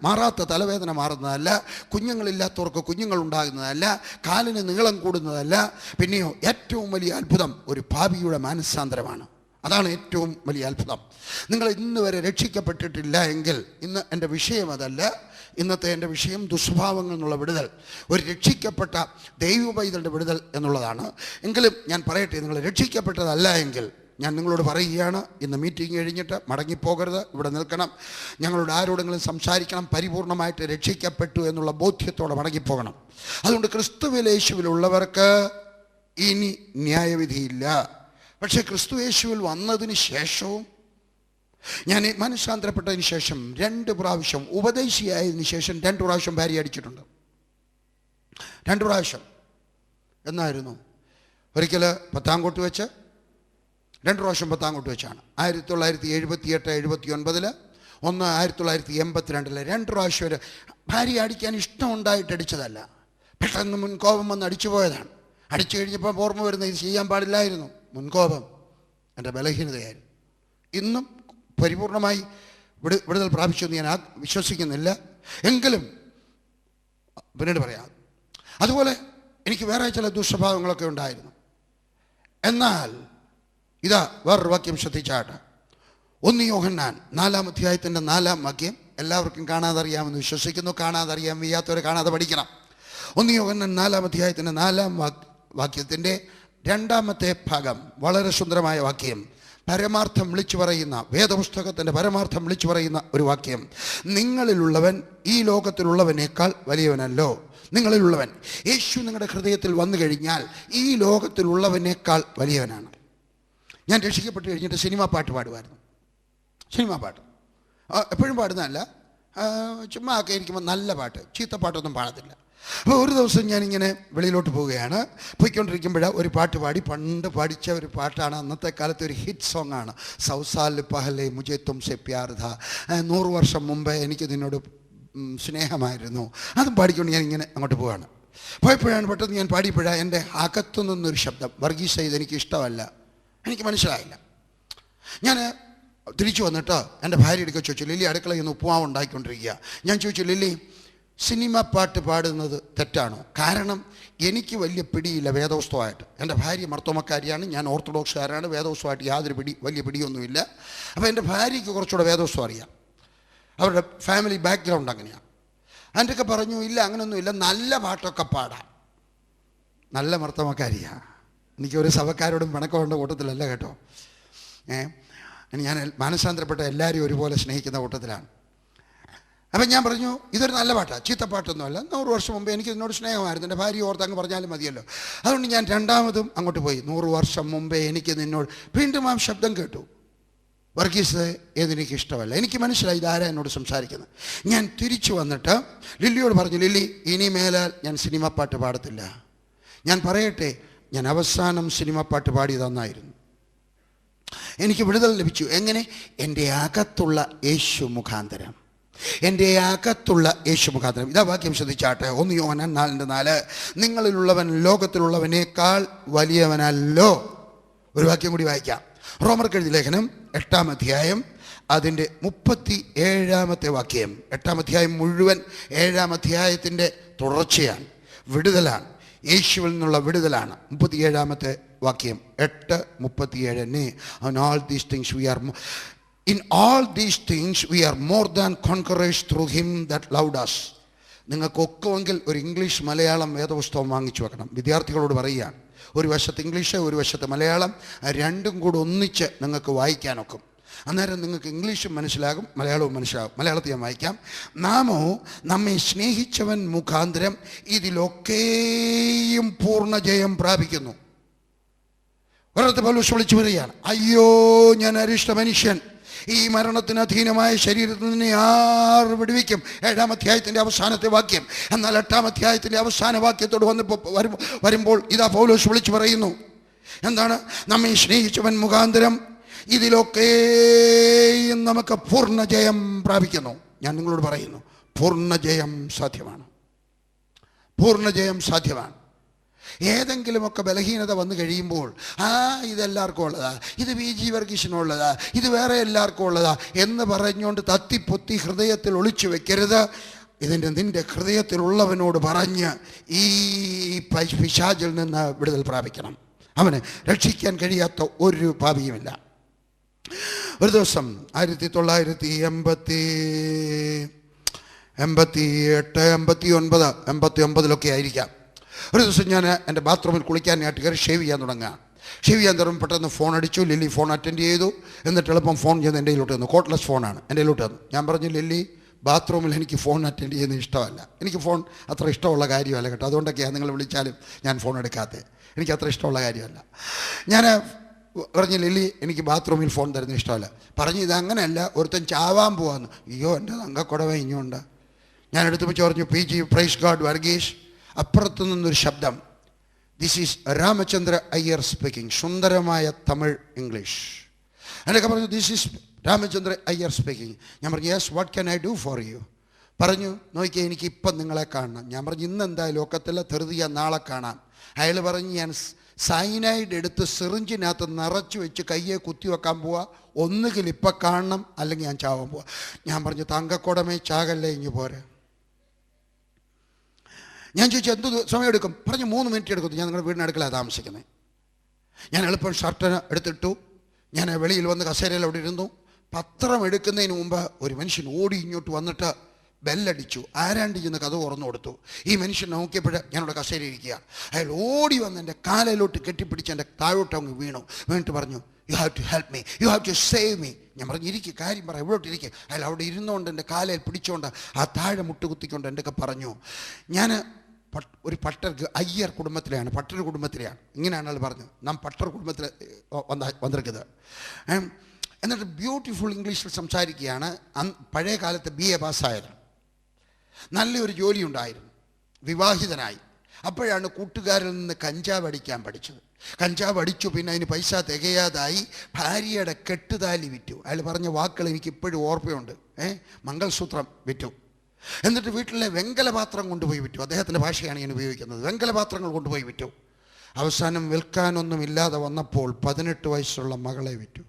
മാറാത്ത തലവേദന മാറുന്നതല്ല, കുഞ്ഞുങ്ങളില്ലാത്തവർക്ക് കുഞ്ഞുങ്ങൾ ഉണ്ടാകുന്നതല്ല, കാലിന് നീളം കൂടുന്നതല്ല. പിന്നെയോ ഏറ്റവും വലിയ അത്ഭുതം ഒരു പാപിയുടെ മാനസാന്തരമാണ്. അതാണ് ഏറ്റവും വലിയ അത്ഭുതം. നിങ്ങൾ ഇന്ന് വരെ രക്ഷിക്കപ്പെട്ടിട്ടില്ല എങ്കിൽ, ഇന്ന് എൻ്റെ വിഷയം അതല്ല. ഇന്നത്തെ എൻ്റെ വിഷയം ദുസ്വഭാവങ്ങളിൽ നിന്നുള്ള വിടുതൽ, ഒരു രക്ഷിക്കപ്പെട്ട ദൈവപൈതലുടെ വിടുതൽ എന്നുള്ളതാണ്. എങ്കിലും ഞാൻ പറയട്ടെ, നിങ്ങൾ രക്ഷിക്കപ്പെട്ടതല്ല എങ്കിൽ ഞാൻ നിങ്ങളോട് പറയുകയാണ്, ഇന്ന് മീറ്റിംഗ് കഴിഞ്ഞിട്ട് മടങ്ങിപ്പോകരുത്, ഇവിടെ നിൽക്കണം. ഞങ്ങളോട് ആരോടെങ്കിലും സംസാരിക്കണം. പരിപൂർണമായിട്ട് രക്ഷിക്കപ്പെട്ടു എന്നുള്ള ബോധ്യത്തോടെ മടങ്ങിപ്പോകണം. അതുകൊണ്ട് ക്രിസ്തുവിലേശുവിലുള്ളവർക്ക് ഇനി ന്യായവിധിയില്ല. പക്ഷേ ക്രിസ്തു യേശുവിൽ വന്നതിന് ശേഷവും, ഞാൻ മനസ്സാന്തരപ്പെട്ടതിന് ശേഷം 2 പ്രാവശ്യം, ഉപദേശിയായതിനു ശേഷം 2 പ്രാവശ്യം ഭാര്യ അടിച്ചിട്ടുണ്ട്. 2 പ്രാവശ്യം. എന്നായിരുന്നു? ഒരിക്കൽ പത്താംകോട്ട് വെച്ച്, 2 പ്രാവശ്യം പത്താംകോട്ട് വെച്ചാണ്. 1978-79, ഒന്ന് 1982. 2 പ്രാവശ്യം വരെ ഭാര്യ അടിക്കാൻ ഇഷ്ടമുണ്ടായിട്ട് അടിച്ചതല്ല, പെട്ടെന്ന് മുൻകോപം വന്ന് അടിച്ചു പോയതാണ്. അടിച്ചു കഴിഞ്ഞപ്പോൾ ഓർമ്മ വരുന്നത് ഇത് ചെയ്യാൻ പാടില്ലായിരുന്നു. മുൻകോപം എൻ്റെ ബലഹീനതയായിരുന്നു. ഇന്നും പരിപൂർണമായി വിടുതൽ പ്രാപിച്ചെന്ന് ഞാൻ വിശ്വസിക്കുന്നില്ല. എങ്കിലും പിന്നീട് പറയാം. അതുപോലെ എനിക്ക് വേറെ ചില ദുസ്വഭാവങ്ങളൊക്കെ ഉണ്ടായിരുന്നു. എന്നാൽ ഇതാ വേറൊരു വാക്യം ശ്രദ്ധിച്ചാട്ടെ. 1 യോഹന്നാൻ 4-ാം അധ്യായത്തിൻ്റെ 4-ാം വാക്യം എല്ലാവർക്കും കാണാതെ അറിയാമെന്ന് വിശ്വസിക്കുന്നു. കാണാതെ അറിയാൻ വയ്യാത്തവരെ കാണാതെ പഠിക്കണം. 1 യോഹന്നാൻ 4-ാം അധ്യായത്തിൻ്റെ 4-ാം വാക്യത്തിൻ്റെ 2-ാമത്തെ ഭാഗം, വളരെ സുന്ദരമായ വാക്യം. പരമാർത്ഥം വിളിച്ചു പറയുന്ന, വേദപുസ്തകത്തിൻ്റെ പരമാർത്ഥം വിളിച്ചു പറയുന്ന ഒരു വാക്യം. നിങ്ങളിലുള്ളവൻ ഈ ലോകത്തിലുള്ളവനേക്കാൾ വലിയവനല്ലോ. നിങ്ങളിലുള്ളവൻ, യേശു നിങ്ങളുടെ ഹൃദയത്തിൽ വന്നു കഴിഞ്ഞാൽ ഈ ലോകത്തിലുള്ളവനേക്കാൾ വലിയവനാണ്. ഞാൻ രക്ഷിക്കപ്പെട്ട് കഴിഞ്ഞിട്ട് സിനിമാ പാട്ട് പാടുമായിരുന്നു. സിനിമാ പാട്ട് എപ്പോഴും പാടുന്നതല്ല, ചുമ്മാ ഒക്കെ ഇരിക്കുമ്പോൾ നല്ല പാട്ട്, ചീത്ത പാട്ടൊന്നും പാടത്തില്ല. അപ്പോൾ ഒരു ദിവസം ഞാനിങ്ങനെ വെളിയിലോട്ട് പോവുകയാണ്. പോയിക്കൊണ്ടിരിക്കുമ്പോൾ ഒരു പാട്ട് പാടി, പണ്ട് പഠിച്ച ഒരു പാട്ടാണ്. അന്നത്തെ കാലത്ത് ഒരു ഹിറ്റ് സോങ്ങാണ്. സൗസാൽ പഹലെ മുജെ തുംസെ പ്യാർ ഥാ, 100 വർഷം മുമ്പ് എനിക്ക് നിന്നോട് സ്നേഹമായിരുന്നു. അതും പാടിക്കൊണ്ട് ഞാനിങ്ങനെ അങ്ങോട്ട് പോവുകയാണ്. പോയപ്പോഴാണ് പെട്ടെന്ന് ഞാൻ പാടിയപ്പോഴാണ് എൻ്റെ അകത്തു നിന്നൊരു ശബ്ദം, വർഗീസ് ഇത് എനിക്ക് ഇഷ്ടമല്ല. എനിക്ക് മനസ്സിലായില്ല. ഞാൻ തിരിച്ചു വന്നിട്ട് എൻ്റെ ഭാര്യ എടുക്കുക ചോദിച്ചു, ലില്ലി അടുക്കളയിൽ നിന്ന് ഉപ്പുമാവ് ഉണ്ടാക്കിക്കൊണ്ടിരിക്കുക. ഞാൻ ചോദിച്ചു, ലില്ലി സിനിമ പാട്ട് പാടുന്നത് തെറ്റാണോ? കാരണം എനിക്ക് വലിയ പിടിയില്ല വേദവസ്തുവായിട്ട്. എൻ്റെ ഭാര്യ മർത്തോമക്കാരിയാണ്, ഞാൻ ഓർത്തഡോക്സുകാരാണ്. വേദവസ്തുവായിട്ട് യാതൊരു വലിയ പിടിയൊന്നുമില്ല. അപ്പോൾ എൻ്റെ ഭാര്യയ്ക്ക് കുറച്ചുകൂടെ വേദവസ്തു അറിയാം, അവരുടെ ഫാമിലി ബാക്ക്ഗ്രൗണ്ട് അങ്ങനെയാണ്. അതിൻ്റെയൊക്കെ പറഞ്ഞു, ഇല്ല അങ്ങനെയൊന്നുമില്ല, നല്ല പാട്ടൊക്കെ പാടാം. നല്ല മർത്തോമക്കാരിയാണ്. എനിക്കൊരു സഭക്കാരോടും പിണക്കമുണ്ട കൂട്ടത്തിലല്ല കേട്ടോ. ഞാൻ മാനസാന്തരപ്പെട്ട എല്ലാവരും ഒരുപോലെ സ്നേഹിക്കുന്ന കൂട്ടത്തിലാണ്. അപ്പം ഞാൻ പറഞ്ഞു, ഇതൊരു നല്ല പാട്ടാണ്, ചീത്തപ്പാട്ടൊന്നുമല്ല. 100 വർഷം മുമ്പ് എനിക്ക് ഇതിനോട് സ്നേഹമായിരുന്നു. എൻ്റെ ഭാര്യ ഓർത്ത് അങ്ങ് പറഞ്ഞാലും മതിയല്ലോ. അതുകൊണ്ട് ഞാൻ 2ാമതും അങ്ങോട്ട് പോയി. 100 വർഷം മുമ്പേ എനിക്ക് നിന്നോട്. വീണ്ടും ആ ശബ്ദം കേട്ടു, വർഗീസ് ഏതെനിക്ക് ഇഷ്ടമല്ല. എനിക്ക് മനസ്സിലായി ഇതാരാ എന്നോട് സംസാരിക്കുന്നത്. ഞാൻ തിരിച്ചു വന്നിട്ട് ലില്ലിയോട് പറഞ്ഞു, ലില്ലി ഇനി മേലാൽ ഞാൻ സിനിമ പാട്ട് പാടത്തില്ല. ഞാൻ പറയട്ടെ, ഞാൻ അവസാനം സിനിമ പാട്ട് പാടിയതെന്നായിരുന്നു. എനിക്ക് വിടുതൽ ലഭിച്ചു. എങ്ങനെ? എൻ്റെ അകത്തുള്ള യേശു മുഖാന്തരം. എൻ്റെ അകത്തുള്ള യേശു മുഖാന്തരം. ഇതാ വാക്യം ശ്രദ്ധിച്ചാട്ടെ. 1 യോഹന്നാൻ 4:4. നിങ്ങളിലുള്ളവൻ ലോകത്തിലുള്ളവനേക്കാൾ വലിയവനല്ലോ. ഒരു വാക്യം കൂടി വായിക്കാം. റോമർക്ക് എഴുതിയ ലേഖനം 8-ാം അധ്യായം അതിൻ്റെ 37-ാമത്തെ വാക്യം. 8-ാം അധ്യായം മുഴുവൻ 7-ാം അധ്യായത്തിൻ്റെ തുടർച്ചയാണ്. വിടുതലാണ്, യേശുവിൽ നിന്നുള്ള വിടുതലാണ്. 37-ാമത്തെ വാക്യം 8:37. On all these things we are in all these things we are more than conquerors through him that loved us. നിങ്ങൾക്കൊക്കെങ്കിൽ ഒരു ഇംഗ്ലീഷ് മലയാളം വേദപുസ്തകം വാങ്ങിച്ചു വെക്കണം. വിദ്യാർത്ഥികളോട് പറയുകയാണ്, ഒരു വശത്ത് ഇംഗ്ലീഷ് ഒരു വശത്ത് മലയാളം, രണ്ടും കൂടെ ഒന്നിച്ച് നിങ്ങൾക്ക് വായിക്കാനൊക്കും. അന്നേരം നിങ്ങൾക്ക് ഇംഗ്ലീഷും മനസ്സിലാകും, മലയാളവും മനസ്സിലാകും. മലയാളത്തിൽ ഞാൻ വായിക്കാം. നാമോ നമ്മെ സ്നേഹിച്ചവൻ മുഖാന്തരം ഇതിലൊക്കെയും പൂർണ്ണ ജയം പ്രാപിക്കുന്നു. ഒരിടത്ത് പൗലോസ് വിളിച്ചു പറയുകയാണ്, അയ്യോ ഞാൻ അരിഷ്ട മനുഷ്യൻ, ഈ മരണത്തിന് അധീനമായ ശരീരത്തിൽ നിന്ന് ആർ വിടുവിക്കും? 7-ാം അധ്യായത്തിൻ്റെ അവസാനത്തെ വാക്യം. എന്നാൽ 8-ാം അധ്യായത്തിൻ്റെ അവസാന വാക്യത്തോട് വരുമ്പോൾ ഇതാ പൗലോസ് വിളിച്ചു പറയുന്നു, എന്താണ്? നമ്മെ സ്നേഹിച്ചവൻ മുഖാന്തരം ഇതിലൊക്കെയും നമുക്ക് പൂർണ്ണ ജയം പ്രാപിക്കുന്നു. ഞാൻ നിങ്ങളോട് പറയുന്നു, പൂർണ്ണ ജയം സാധ്യമാണ്. പൂർണ്ണ ജയം സാധ്യമാണ്. ഏതെങ്കിലുമൊക്കെ ബലഹീനത വന്നു കഴിയുമ്പോൾ ഇതെല്ലാവർക്കും ഉള്ളതാ, ഇത് PG വർഗീസിനുള്ളതാ, ഇത് വേറെ എല്ലാവർക്കും ഉള്ളതാ എന്ന് പറഞ്ഞുകൊണ്ട് തത്തിപ്പൊത്തി ഹൃദയത്തിൽ ഒളിച്ചു വെക്കരുത്. നിന്റെ ഹൃദയത്തിലുള്ളവനോട് പറഞ്ഞ് ഈ പിശാചിൽ നിന്ന് വിടുതൽ പ്രാപിക്കണം. അവന് രക്ഷിക്കാൻ കഴിയാത്ത ഒരു പാപിയുമില്ല. ഒരു ദിവസം 1988-89 ആയിരിക്കാം. ഒരു ദിവസം ഞാൻ എൻ്റെ ബാത്റൂമിൽ കുളിക്കാനായിട്ട് കയറി ഷേവ് ചെയ്യാൻ തുടങ്ങുകയാണ്. ഷേവ് ചെയ്യാൻ തുടങ്ങും പെട്ടെന്ന് ഫോൺ അടിച്ചു. ലില്ലി ഫോൺ അറ്റൻഡ് ചെയ്തു. എന്നിട്ട് എളുപ്പം ഫോൺ ചെയ്ത് എൻ്റെ കയ്യിലോട്ട് വന്നു. കോട്ട്ലെസ് ഫോണാണ് എൻ്റെ കയ്യിലോട്ട് വന്നു. ഞാൻ പറഞ്ഞു, ലില്ലി ബാത്റൂമിൽ എനിക്ക് ഫോൺ അറ്റൻഡ് ചെയ്യുന്നത് ഇഷ്ടമല്ല. എനിക്ക് ഫോൺ അത്ര ഇഷ്ടമുള്ള കാര്യമല്ല കേട്ടോ. അതുകൊണ്ടൊക്കെയാണ് നിങ്ങൾ വിളിച്ചാലും ഞാൻ ഫോൺ എടുക്കാത്തത്. എനിക്ക് അത്ര ഇഷ്ടമുള്ള കാര്യമല്ല. ഞാൻ പറഞ്ഞു, ലില്ലി എനിക്ക് ബാത്റൂമിൽ ഫോൺ തരുന്നത് ഇഷ്ടമല്ല. പറഞ്ഞു, ഇതങ്ങനെയല്ല, ഒരുത്തൻ ചാവാൻ പോവാന്ന്. അയ്യോ എൻ്റെ തങ്കക്കുടവ ഇഞ്ഞുണ്ട്. ഞാൻ എടുത്തു വെച്ച് പറഞ്ഞു, PG പ്രൈസ് ഗോഡ് വർഗീസ്. അപ്പുറത്തു നിന്നൊരു ശബ്ദം, this is Ramachandra Iyer speaking. സുന്ദരമായ തമിഴ് ഇംഗ്ലീഷ്. എന്നൊക്കെ പറഞ്ഞു, this is Ramachandra Iyer speaking. ഞാൻ പറഞ്ഞു, yes, what can I do for you? പറഞ്ഞു, നോക്കിയാൽ എനിക്കിപ്പം നിങ്ങളെ കാണണം. ഞാൻ പറഞ്ഞു, ഇന്ന് എന്തായാലും ഒക്കത്തില്ല, ധൃതിയ നാളെ കാണാം. അയാൾ പറഞ്ഞു, ഞാൻ സൈനൈഡ് എടുത്ത് സിറിഞ്ചിനകത്ത് നിറച്ച് വെച്ച് കയ്യെ കുത്തി വെക്കാൻ പോവാ. ഒന്നുകിൽ ഇപ്പം കാണണം, അല്ലെങ്കിൽ ഞാൻ ചാവാൻ പോവാ. ഞാൻ പറഞ്ഞു, തങ്കക്കുടമേ ചാകല്ലേ, ഇഞ്ഞു പോരെ. ഞാൻ ചോദിച്ചു, എന്ത് സമയം എടുക്കും? പറഞ്ഞു, 3 മിനിറ്റ് എടുക്കും. ഞാൻ നിങ്ങളുടെ വീടിനടുക്കലാണ് താമസിക്കുന്നത്. ഞാൻ എളുപ്പം ഷർട്ടിന് എടുത്തിട്ടു. ഞാൻ വെളിയിൽ വന്ന് കസേരയിൽ അവിടെ ഇരുന്നു. പത്രം എടുക്കുന്നതിന് മുമ്പ് ഒരു മനുഷ്യൻ ഓടി ഇങ്ങോട്ട് വന്നിട്ട് ബെല്ലടിച്ചു. ആരാണ്ട് ചെന്ന് കഥ തുറന്നു കൊടുത്തു. ഈ മനുഷ്യൻ നോക്കിയപ്പോൾ ഞാനവിടെ കസേര ഇരിക്കുക. അയാൾ ഓടി വന്ന് എൻ്റെ കാലിലോട്ട് കെട്ടിപ്പിടിച്ച് എൻ്റെ താഴോട്ട് അങ്ങ് വീണിട്ട് പറഞ്ഞു, you have to help me, you have to save me. ഞാൻ പറഞ്ഞു, ഇരിക്കുക, കാര്യം പറ, എവിടോട്ട് ഇരിക്കുക. അയാൾ അവിടെ ഇരുന്നുകൊണ്ട് എൻ്റെ കാലിൽ പിടിച്ചുകൊണ്ട് ആ താഴെ മുട്ടുകുത്തിക്കൊണ്ട് എന്തൊക്കെ പറഞ്ഞു. ഞാൻ ഒരു അയ്യർ കുടുംബത്തിലെയാണ്, പട്ടർ കുടുംബത്തിലെയാണ്. ഇങ്ങനെയാണ് ആൾ പറഞ്ഞത്, നാം പട്ടർ കുടുംബത്തിൽ വന്നിരിക്കുന്നത്. എന്നിട്ട് ബ്യൂട്ടിഫുൾ ഇംഗ്ലീഷിൽ സംസാരിക്കുകയാണ്. പഴയ കാലത്ത് BA പാസ്സായത്, നല്ലൊരു ജോലി ഉണ്ടായിരുന്നു, വിവാഹിതനായി. അപ്പോഴാണ് കൂട്ടുകാരിൽ നിന്ന് കഞ്ചാവ് അടിക്കാൻ പഠിച്ചത്. കഞ്ചാവ് അടിച്ചു, പിന്നെ അതിന് പൈസ തികയാതായി ഭാര്യയുടെ കെട്ടുതാലി വിറ്റു. അയാൾ പറഞ്ഞ വാക്കുകൾ എനിക്ക് ഇപ്പോഴും ഓർമ്മയുണ്ട്. മംഗൾസൂത്രം വിറ്റു. എന്നിട്ട് വീട്ടിലെ വെങ്കലപാത്രം കൊണ്ടുപോയി വിറ്റു. അദ്ദേഹത്തിൻ്റെ ഭാഷയാണ് ഞാൻ ഉപയോഗിക്കുന്നത്. വെങ്കലപാത്രങ്ങൾ കൊണ്ടുപോയി വിറ്റു. അവസാനം വിൽക്കാനൊന്നുമില്ലാതെ വന്നപ്പോൾ 18 വയസ്സുള്ള മകളെ വിറ്റു.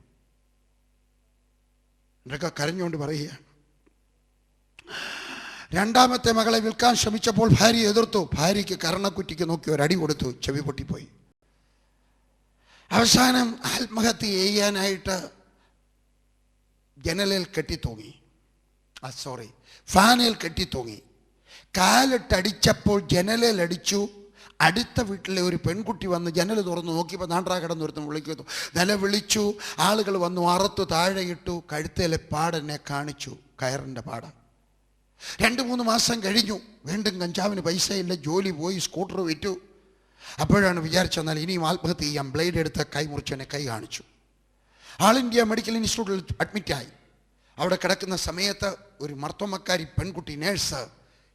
എന്നൊക്കെ കരഞ്ഞുകൊണ്ട് പറയുകയാണ്. രണ്ടാമത്തെ മകളെ വിൽക്കാൻ ശ്രമിച്ചപ്പോൾ ഭാര്യ എതിർത്തു. ഭാര്യയ്ക്ക് കരണക്കുറ്റിക്ക് നോക്കി ഒരടി കൊടുത്തു, ചെവി പൊട്ടിപ്പോയി. അവസാനം ആത്മഹത്യ ചെയ്യാനായിട്ട് ജനലിൽ കെട്ടിത്തൂങ്ങി, ഫാനിൽ കെട്ടിത്തൂങ്ങി. കാലിട്ടടിച്ചപ്പോൾ ജനലിലടിച്ചു. അടുത്ത വീട്ടിലെ ഒരു പെൺകുട്ടി വന്ന് ജനൽ തുറന്ന് നോക്കിയപ്പോൾ നാണ്ടാ കിടന്നൊരുത്തം വിളിക്കുന്നു. വിളിച്ചു. ആളുകൾ വന്നു, അറുത്തു താഴെയിട്ടു. കഴുത്തേലെ പാടെന്നെ കാണിച്ചു, കയറിൻ്റെ പാട. 2-3 മാസം കഴിഞ്ഞു. വീണ്ടും കഞ്ചാവിന് പൈസയില്ല, ജോലി പോയി, സ്കൂട്ടർ വിറ്റു. അപ്പോഴാണ് വിചാരിച്ചെന്നാൽ ഇനിയും ആത്മഹത്യ ചെയ്യാം. ബ്ലേഡ് എടുത്ത് കൈ മുറിച്ചെന്നെ കൈ കാണിച്ചു. ആൾ ഇന്ത്യ മെഡിക്കൽ ഇൻസ്റ്റിറ്റ്യൂട്ടിൽ അഡ്മിറ്റായി. അവിടെ കിടക്കുന്ന സമയത്ത് ഒരു മർത്തോമക്കാരി പെൺകുട്ടി നേഴ്സ്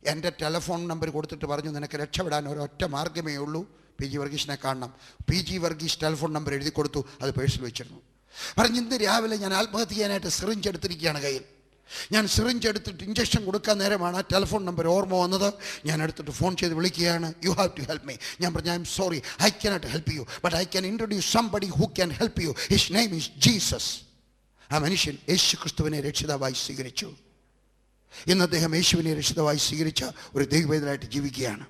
എൻ്റെ ടെലിഫോൺ നമ്പർ കൊടുത്തിട്ട് പറഞ്ഞു, നിനക്ക് രക്ഷപ്പെടാൻ ഒരൊറ്റ മാർഗ്ഗമേ ഉള്ളൂ, PG വർഗീസിനെ കാണണം. PG വർഗീസ് ടെലിഫോൺ നമ്പർ എഴുതി കൊടുത്തു. അത് പേഴ്സിൽ വെച്ചിരുന്നു. പറഞ്ഞ് ഇന്ന് രാവിലെ ഞാൻ ആത്മഹത്യ ചെയ്യാനായിട്ട് സിറിഞ്ച് എടുത്തിരിക്കുകയാണ് കയ്യിൽ. ഞാൻ സിറിഞ്ച് എടുത്തിട്ട് ഇഞ്ചക്ഷൻ കൊടുക്കാൻ നേരമാണ് ആ ടെലിഫോൺ നമ്പർ ഓർമ്മ വന്നത്. ഞാൻ എടുത്തിട്ട് ഫോൺ ചെയ്ത് വിളിക്കുകയാണ്, U have to help me. ഞാൻ പറഞ്ഞു, I am sorry, I cannot help you, but I can introduce somebody who can help you. His name is Jesus. ആ മനുഷ്യൻ യേശു ക്രിസ്തുവിനെ രക്ഷിതാവായി സ്വീകരിച്ചു. ഇന്ന് അദ്ദേഹം യേശുവിനെ രക്ഷിതാവായി സ്വീകരിച്ച ഒരു ദൈവവേദനായിട്ട് ജീവിക്കുകയാണ്.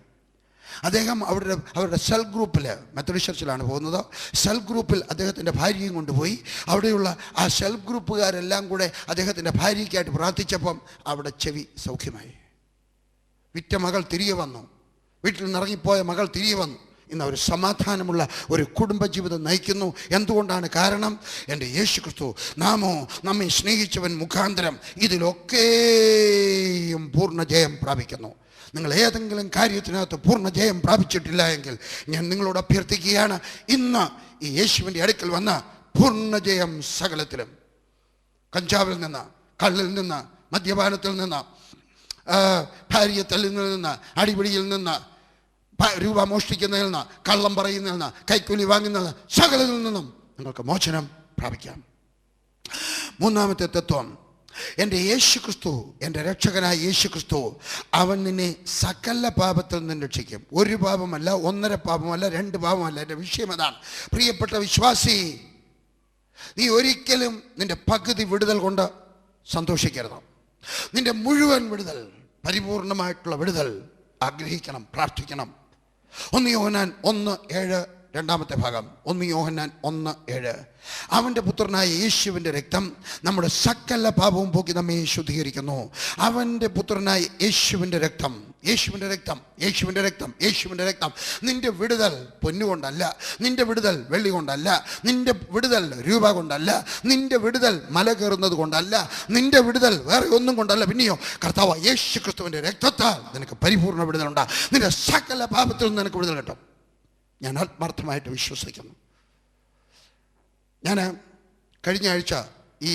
അദ്ദേഹം അവരുടെ സെൽ ഗ്രൂപ്പിൽ, മെത്തഡിസ്റ്റ് ചർച്ചിലാണ് പോകുന്നത്, സെൽ ഗ്രൂപ്പിൽ അദ്ദേഹത്തിൻ്റെ ഭാര്യയും കൊണ്ടുപോയി. അവിടെയുള്ള ആ സെൽ ഗ്രൂപ്പുകാരെല്ലാം കൂടെ അദ്ദേഹത്തിൻ്റെ ഭാര്യയ്ക്കായിട്ട് പ്രാർത്ഥിച്ചപ്പം അവിടെ ചെവി സൗഖ്യമായി. വിറ്റ മകൾ തിരികെ വന്നു, വീട്ടിൽ നിന്ന് ഇറങ്ങിപ്പോയ മകൾ തിരികെ വന്നു. ഇന്ന് ഒരു സമാധാനമുള്ള ഒരു കുടുംബജീവിതം നയിക്കുന്നു. എന്തുകൊണ്ടാണ്? കാരണം എൻ്റെ യേശു ക്രിസ്തു നമ്മെ സ്നേഹിച്ചവൻ മുഖാന്തരം ഇതിലൊക്കെയും പൂർണ്ണ ജയം പ്രാപിക്കുന്നു. നിങ്ങൾ ഏതെങ്കിലും കാര്യത്തിനകത്ത് പൂർണ്ണ ജയം പ്രാപിച്ചിട്ടില്ല എങ്കിൽ ഞാൻ നിങ്ങളോട് അഭ്യർത്ഥിക്കുകയാണ്, ഇന്ന് ഈ യേശുവിൻ്റെ അടുക്കൽ വന്ന പൂർണ്ണ ജയം സകലത്തിലും, കഞ്ചാവിൽ നിന്ന്, കള്ളിൽ നിന്ന്, മദ്യപാനത്തിൽ നിന്ന്, ഭാര്യയെ തല്ലുന്നതിൽ നിന്ന്, അടിപിടിയിൽ നിന്ന്, രൂപ മോഷ്ടിക്കുന്നതിൽ നിന്ന്, കള്ളം പറയുന്നതിൽ നിന്ന്, കൈക്കൂലി വാങ്ങുന്നതിൽ, സകലത്തിൽ നിന്നും നിങ്ങൾക്ക് മോചനം പ്രാപിക്കാം. മൂന്നാമത്തെ തത്വം, എൻ്റെ യേശു ക്രിസ്തു, എൻ്റെ രക്ഷകനായ യേശു ക്രിസ്തു, അവൻ നിന്നെ സകല പാപത്തിൽ നിന്ന് രക്ഷിക്കും. ഒരു പാപമല്ല, 1.5 പാപമല്ല, 2 പാപമല്ല. എൻ്റെ വിഷയം അതാണ്. പ്രിയപ്പെട്ട വിശ്വാസി, നീ ഒരിക്കലും നിൻ്റെ പകുതി വിടുതൽ കൊണ്ട് സന്തോഷിക്കരുത്. നിൻ്റെ മുഴുവൻ വിടുതൽ, പരിപൂർണമായിട്ടുള്ള വിടുതൽ ആഗ്രഹിക്കണം, പ്രാർത്ഥിക്കണം. 1 യോഹന്നാൻ 1:7 രണ്ടാമത്തെ ഭാഗം. 1 യോഹന്നാൻ 1:7. അവൻ്റെ പുത്രനായ യേശുവിൻ്റെ രക്തം നമ്മുടെ സകല പാപവും പോക്കി നമ്മെ ശുദ്ധീകരിക്കുന്നു. അവൻ്റെ പുത്രനായ യേശുവിൻ്റെ രക്തം, യേശുവിൻ്റെ രക്തം, യേശുവിൻ്റെ രക്തം, യേശുവിൻ്റെ രക്തം. നിൻ്റെ വിടുതൽ പൊന്നുകൊണ്ടല്ല, നിൻ്റെ വിടുതൽ വെള്ളി കൊണ്ടല്ല, നിൻ്റെ വിടുതൽ രൂപ കൊണ്ടല്ല, നിൻ്റെ വിടുതൽ മല കയറുന്നത് കൊണ്ടല്ല, നിൻ്റെ വിടുതൽ വേറെ ഒന്നും കൊണ്ടല്ല. പിന്നെയോ കർത്താവ് യേശു ക്രിസ്തുവിൻ്റെ രക്തത്താൽ നിനക്ക് പരിപൂർണ്ണ വിടുതലുണ്ടാ. നിൻ്റെ സകല പാപത്തിൽ നിന്ന് നിനക്ക് വിടുതൽ കിട്ടും. ഞാൻ ആത്മാർത്ഥമായിട്ട് വിശ്വസിക്കുന്നു. ഞാൻ കഴിഞ്ഞ ആഴ്ച ഈ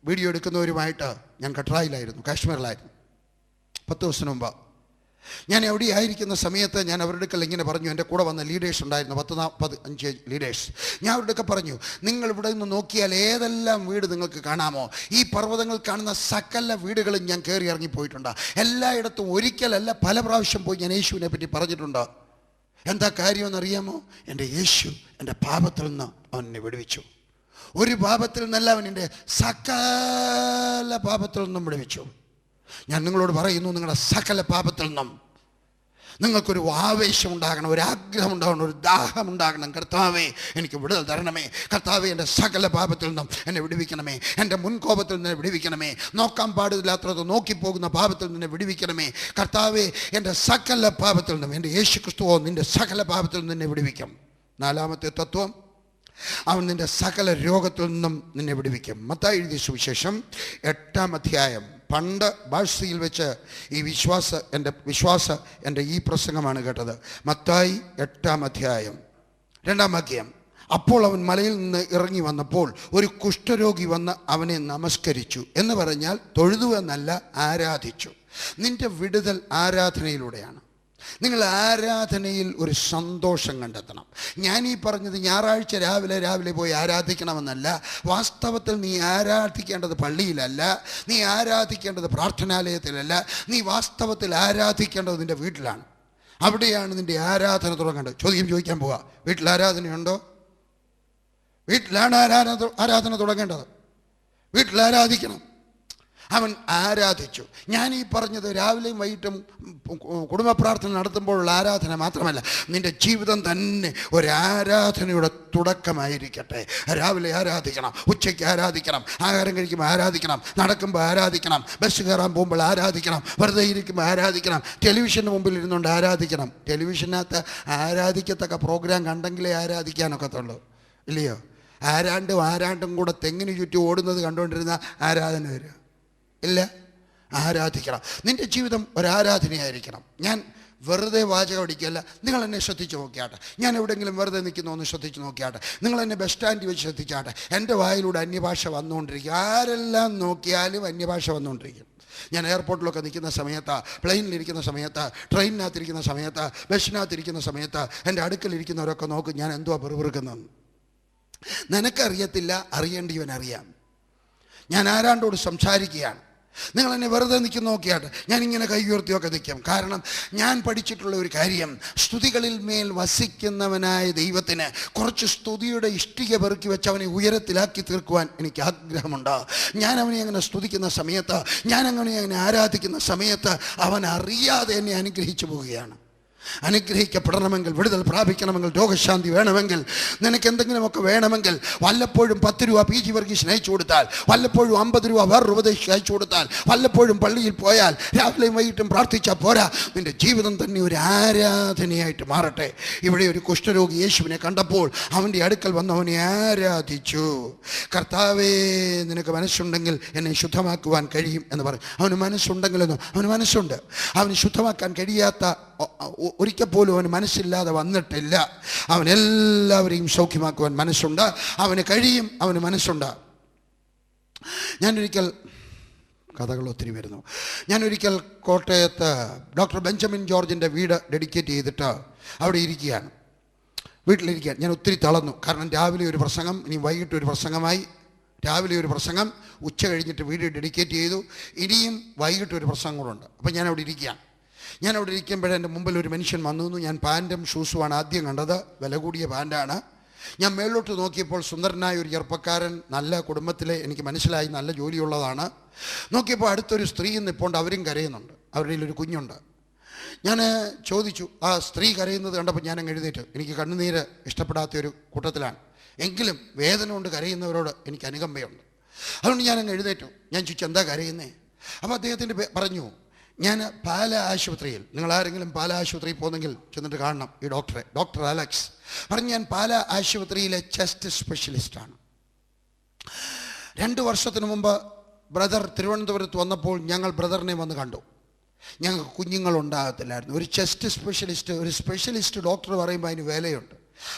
വീഡിയോ എടുക്കുന്നവരുമായിട്ട് ഞാൻ കട്രായിലായിരുന്നു, കാശ്മീരിലായിരുന്നു. 10 ദിവസത്തിന് മുമ്പ് ഞാൻ എവിടെ ആയിരിക്കുന്ന സമയത്ത് ഞാൻ അവരുടെ അടുക്കൽ ഇങ്ങനെ പറഞ്ഞു. എൻ്റെ കൂടെ വന്ന ലീഡേഴ്സ് ഉണ്ടായിരുന്നു, 10-15 ലീഡേഴ്സ്. ഞാൻ അവരുടെ അടുക്ക പറഞ്ഞു, നിങ്ങൾ ഇവിടെ നിന്ന് നോക്കിയാൽ ഏതെല്ലാം വീട് നിങ്ങൾക്ക് കാണാമോ, ഈ പർവ്വതങ്ങൾ കാണുന്ന സകല വീടുകളും ഞാൻ കയറി ഇറങ്ങിപ്പോയിട്ടുണ്ട്. എല്ലായിടത്തും ഒരിക്കലല്ല, പല പ്രാവശ്യം പോയി ഞാൻ യേശുവിനെ പറ്റി പറഞ്ഞിട്ടുണ്ട്. എന്താ കാര്യമെന്നറിയാമോ? എൻ്റെ യേശു എൻ്റെ പാപത്തിൽ നിന്ന് അവൻ എന്നെ വിടുവിച്ചു. ഒരു പാപത്തിൽ നിന്നല്ല, അവൻ എൻ്റെ സകല പാപത്തിൽ നിന്നും വിടുവിച്ചു. ഞാൻ നിങ്ങളോട് പറയുന്നു, നിങ്ങളുടെ സകല പാപത്തിൽ നിന്നും നിങ്ങൾക്കൊരു ആവേശം ഉണ്ടാകണം, ഒരു ആഗ്രഹം ഉണ്ടാകണം, ഒരു ദാഹം ഉണ്ടാകണം. കർത്താവേ, എനിക്ക് വിടുതൽ തരണമേ. കർത്താവേ, എൻ്റെ സകല പാപത്തിൽ നിന്നും എന്നെ വിടുവിക്കണമേ. എൻ്റെ മുൻകോപത്തിൽ നിന്ന് വിടുവിക്കണമേ. നോക്കാൻ പാടില്ലാത്തത് നോക്കിപ്പോകുന്ന പാപത്തിൽ നിന്ന് വിടുവിക്കണമേ. കർത്താവേ, എൻ്റെ സകല പാപത്തിൽ നിന്നും എൻ്റെ യേശു ക്രിസ്തുവോ നിൻ്റെ സകല പാപത്തിൽ നിന്ന് നിന്നെ വിടുവിക്കും. 4-ാമത്തെ തത്വം, അവൻ നിൻ്റെ സകല രോഗത്തിൽ നിന്നും നിന്നെ വിടുവിക്കും. മത്തായി എഴുതിയ സുവിശേഷം 8-ാം അധ്യായം. പണ്ട് ബാഴ്സയിൽ വെച്ച് ഈ എൻ്റെ ഈ പ്രസംഗമാണ് കേട്ടത്. മത്തായി 8-ാം അധ്യായം 2-ാം വാക്യം. അപ്പോൾ അവൻ മലയിൽ നിന്ന് ഇറങ്ങി വന്നപ്പോൾ ഒരു കുഷ്ഠരോഗി വന്ന് അവനെ നമസ്കരിച്ചു. എന്ന് പറഞ്ഞാൽ തൊഴുതു എന്നല്ല, ആരാധിച്ചു. നിൻ്റെ വിടുതൽ ആരാധനയിലൂടെയാണ്. നിങ്ങൾ ആരാധനയിൽ ഒരു സന്തോഷം കണ്ടെത്തണം. ഞാൻ ഈ പറഞ്ഞത് ഞായറാഴ്ച രാവിലെ പോയി ആരാധിക്കണമെന്നല്ല. വാസ്തവത്തിൽ നീ ആരാധിക്കേണ്ടത് പള്ളിയിലല്ല, നീ ആരാധിക്കേണ്ടത് പ്രാർത്ഥനാലയത്തിലല്ല, നീ വാസ്തവത്തിൽ ആരാധിക്കേണ്ടത് നിൻ്റെ വീട്ടിലാണ്. അവിടെയാണ് നിൻ്റെ ആരാധന തുടങ്ങേണ്ടത്. ചോദിക്കാൻ പോവുക, വീട്ടിൽ ആരാധനയുണ്ടോ? വീട്ടിലാണ് ആരാധന തുടങ്ങേണ്ടത്. വീട്ടിൽ ആരാധിക്കണം. അവൻ ആരാധിച്ചു. ഞാൻ ഈ പറഞ്ഞത് രാവിലെയും വൈകിട്ടും കുടുംബ പ്രാർത്ഥന നടത്തുമ്പോഴുള്ള ആരാധന മാത്രമല്ല, നിൻ്റെ ജീവിതം തന്നെ ഒരു ആരാധനയുടെ തുടക്കമായിരിക്കട്ടെ. രാവിലെ ആരാധിക്കണം, ഉച്ചയ്ക്ക് ആരാധിക്കണം, ആഹാരം കഴിക്കുമ്പോൾ ആരാധിക്കണം, നടക്കുമ്പോൾ ആരാധിക്കണം, ബസ് കയറാൻ പോകുമ്പോൾ ആരാധിക്കണം, വെറുതെ ഇരിക്കുമ്പോൾ ആരാധിക്കണം, ടെലിവിഷന് മുമ്പിൽ ഇരുന്നുകൊണ്ട് ആരാധിക്കണം. ടെലിവിഷനകത്ത് ആരാധിക്കത്തക്ക പ്രോഗ്രാം കണ്ടെങ്കിലേ ആരാധിക്കാനൊക്കത്തുള്ളൂ, ഇല്ലയോ? ആരാണ്ടും കൂടെ തെങ്ങിന് ചുറ്റും ഓടുന്നത് കണ്ടുകൊണ്ടിരുന്ന ആരാധന വരിക ഇല്ല. ആരാധിക്കണം. നിൻ്റെ ജീവിതം ഒരാരാധനയായിരിക്കണം. ഞാൻ വെറുതെ വാചകം അടിക്കുകയല്ല. നിങ്ങൾ എന്നെ ശ്രദ്ധിച്ച് നോക്കിയാട്ടെ. ഞാൻ എവിടെയെങ്കിലും വെറുതെ നിൽക്കുന്നു ഒന്ന് ശ്രദ്ധിച്ച് നോക്കിയാട്ടെ. നിങ്ങൾ എന്നെ ബസ് സ്റ്റാൻഡിൽ വെച്ച് ശ്രദ്ധിച്ചാട്ടെ. എൻ്റെ വായിലൂടെ അന്യഭാഷ വന്നുകൊണ്ടിരിക്കും. ആരെല്ലാം നോക്കിയാലും അന്യഭാഷ വന്നുകൊണ്ടിരിക്കും. ഞാൻ എയർപോർട്ടിലൊക്കെ നിൽക്കുന്ന സമയത്ത്, പ്ലെയിനിലിരിക്കുന്ന സമയത്ത്, ട്രെയിനിനകത്തിരിക്കുന്ന സമയത്ത്, ബസ്സിനകത്തിരിക്കുന്ന സമയത്ത് എൻ്റെ അടുക്കലിരിക്കുന്നവരൊക്കെ നോക്കും ഞാൻ എന്തുവാ പെറുപിറുക്കുന്നതെന്ന്. നിനക്കറിയത്തില്ല, അറിയേണ്ടിയവൻ അറിയാം. ഞാൻ ആരാണ്ടോട് സംസാരിക്കുകയാണ്. നിങ്ങൾ എന്നെ വെറുതെ നിൽക്കുന്ന നോക്കിയാട്ട് ഞാനിങ്ങനെ കൈ ഉയർത്തിയൊക്കെ നിൽക്കാം. കാരണം ഞാൻ പഠിച്ചിട്ടുള്ള ഒരു കാര്യം, സ്തുതികളിൽ മേൽ വസിക്കുന്നവനായ ദൈവത്തിന് കുറച്ച് സ്തുതിയുടെ ഇഷ്ടിക പെറുക്കി വെച്ച് അവനെ ഉയരത്തിലാക്കി തീർക്കുവാൻ എനിക്ക് ആഗ്രഹമുണ്ട്. ഞാൻ അവനെ അങ്ങനെ സ്തുതിക്കുന്ന സമയത്ത്, ഞാൻ അങ്ങനെ ആരാധിക്കുന്ന സമയത്ത് അവൻ അറിയാതെ എന്നെ അനുഗ്രഹിച്ചു പോവുകയാണ്. അനുഗ്രഹിക്കപ്പെടണമെങ്കിൽ, വിടുതൽ പ്രാപിക്കണമെങ്കിൽ, രോഗശാന്തി വേണമെങ്കിൽ, നിനക്ക് എന്തെങ്കിലുമൊക്കെ വേണമെങ്കിൽ, വല്ലപ്പോഴും 10 രൂപ PG വർഗീസിന് അയച്ചു കൊടുത്താൽ, വല്ലപ്പോഴും 50 രൂപ വേറൊരു ഉപദേശിക്ക് അയച്ചു കൊടുത്താൽ, വല്ലപ്പോഴും പള്ളിയിൽ പോയാൽ രാവിലെയും വൈകിട്ടും പ്രാർത്ഥിച്ചാൽ പോരാ. നിന്റെ ജീവിതം തന്നെ ഒരു ആരാധനയായിട്ട് മാറട്ടെ. ഇവിടെ ഒരു കുഷ്ഠരോഗി യേശുവിനെ കണ്ടപ്പോൾ അവൻ്റെ അടുക്കൽ വന്ന് അവനെ ആരാധിച്ചു. കർത്താവേ, നിനക്ക് മനസ്സുണ്ടെങ്കിൽ എന്നെ ശുദ്ധമാക്കുവാൻ കഴിയും എന്ന് പറയും. അവന് മനസ്സുണ്ടെങ്കിലെന്നോ, അവന് മനസ്സുണ്ട്. അവന് ശുദ്ധമാക്കാൻ കഴിയാത്ത ഒരിക്കൽ പോലും അവന് മനസ്സില്ലാതെ വന്നിട്ടില്ല. അവനെല്ലാവരെയും സൗഖ്യമാക്കുവാൻ മനസ്സുണ്ട്. അവന് കഴിയും, അവന് മനസ്സുണ്ട്. ഞാനൊരിക്കൽ, കഥകൾ ഒത്തിരി വരുന്നു, ഞാനൊരിക്കൽ കോട്ടയത്ത് ഡോക്ടർ ബെഞ്ചമിൻ ജോർജിൻ്റെ വീട് ഡെഡിക്കേറ്റ് ചെയ്തിട്ട് അവിടെ ഇരിക്കുകയാണ്, വീട്ടിലിരിക്കുകയാണ്. ഞാൻ ഒത്തിരി തളർന്നു. കാരണം രാവിലെ ഒരു പ്രസംഗം, ഇനി വൈകിട്ട് ഒരു പ്രസംഗമായി. രാവിലെ ഒരു പ്രസംഗം, ഉച്ച കഴിഞ്ഞിട്ട് വീട് ഡെഡിക്കേറ്റ് ചെയ്തു, ഇനിയും വൈകിട്ട് ഒരു പ്രസംഗം കൂടെ. അപ്പം ഞാനവിടെ ഇരിക്കുകയാണ്. ഞാനവിടെ ഇരിക്കുമ്പോഴേ എൻ്റെ മുമ്പിൽ ഒരു മനുഷ്യൻ വന്നു. ഞാൻ പാൻറ്റും ഷൂസുമാണ് ആദ്യം കണ്ടത്. വില കൂടിയ പാൻറ്റാണ്. ഞാൻ മേളിലോട്ട് നോക്കിയപ്പോൾ സുന്ദരനായ ഒരു ചെറുപ്പക്കാരൻ, നല്ല കുടുംബത്തിലെ, എനിക്ക് മനസ്സിലായി നല്ല ജോലിയുള്ളതാണ്. നോക്കിയപ്പോൾ അടുത്തൊരു സ്ത്രീ നിൽപ്പുണ്ട്, അവരും കരയുന്നുണ്ട്, അവരുടെ ഒരു കുഞ്ഞുണ്ട്. ഞാൻ ചോദിച്ചു, ആ സ്ത്രീ കരയുന്നത് കണ്ടപ്പോൾ ഞാനങ്ങ് എഴുന്നേറ്റ്. എനിക്ക് കണ്ണുനീര് ഇഷ്ടപ്പെടാത്തൊരു കൂട്ടത്തിലാണ്, എങ്കിലും വേദന കൊണ്ട് കരയുന്നവരോട് എനിക്ക് അനുകമ്പയുണ്ട്. അതുകൊണ്ട് ഞാനങ്ങ് എഴുന്നേറ്റു. ഞാൻ ചോദിച്ചു, എന്താ കരയുന്നേ? അപ്പോൾ അദ്ദേഹത്തിൻ്റെ പറഞ്ഞു, ഞാൻ പാല ആശുപത്രിയിൽ, നിങ്ങൾ ആരെങ്കിലും പാല ആശുപത്രിയിൽ പോകുന്നെങ്കിൽ ചെന്നിട്ട് കാണണം ഈ ഡോക്ടറെ, ഡോക്ടർ അലക്സ് പറഞ്ഞു. ഞാൻ പാല ആശുപത്രിയിലെ ചെസ്റ്റ് സ്പെഷ്യലിസ്റ്റാണ്. 2 വർഷത്തിന് മുമ്പ് ബ്രദർ തിരുവനന്തപുരത്ത് വന്നപ്പോൾ ഞങ്ങൾ ബ്രദറിനെ വന്ന് കണ്ടു. ഞങ്ങൾക്ക് കുഞ്ഞുങ്ങളുണ്ടാകത്തില്ലായിരുന്നു. ഒരു ചെസ്റ്റ് സ്പെഷ്യലിസ്റ്റ്, ഒരു സ്പെഷ്യലിസ്റ്റ് ഡോക്ടർ പറയുമ്പോൾ അതിന് വിലയുണ്ട്.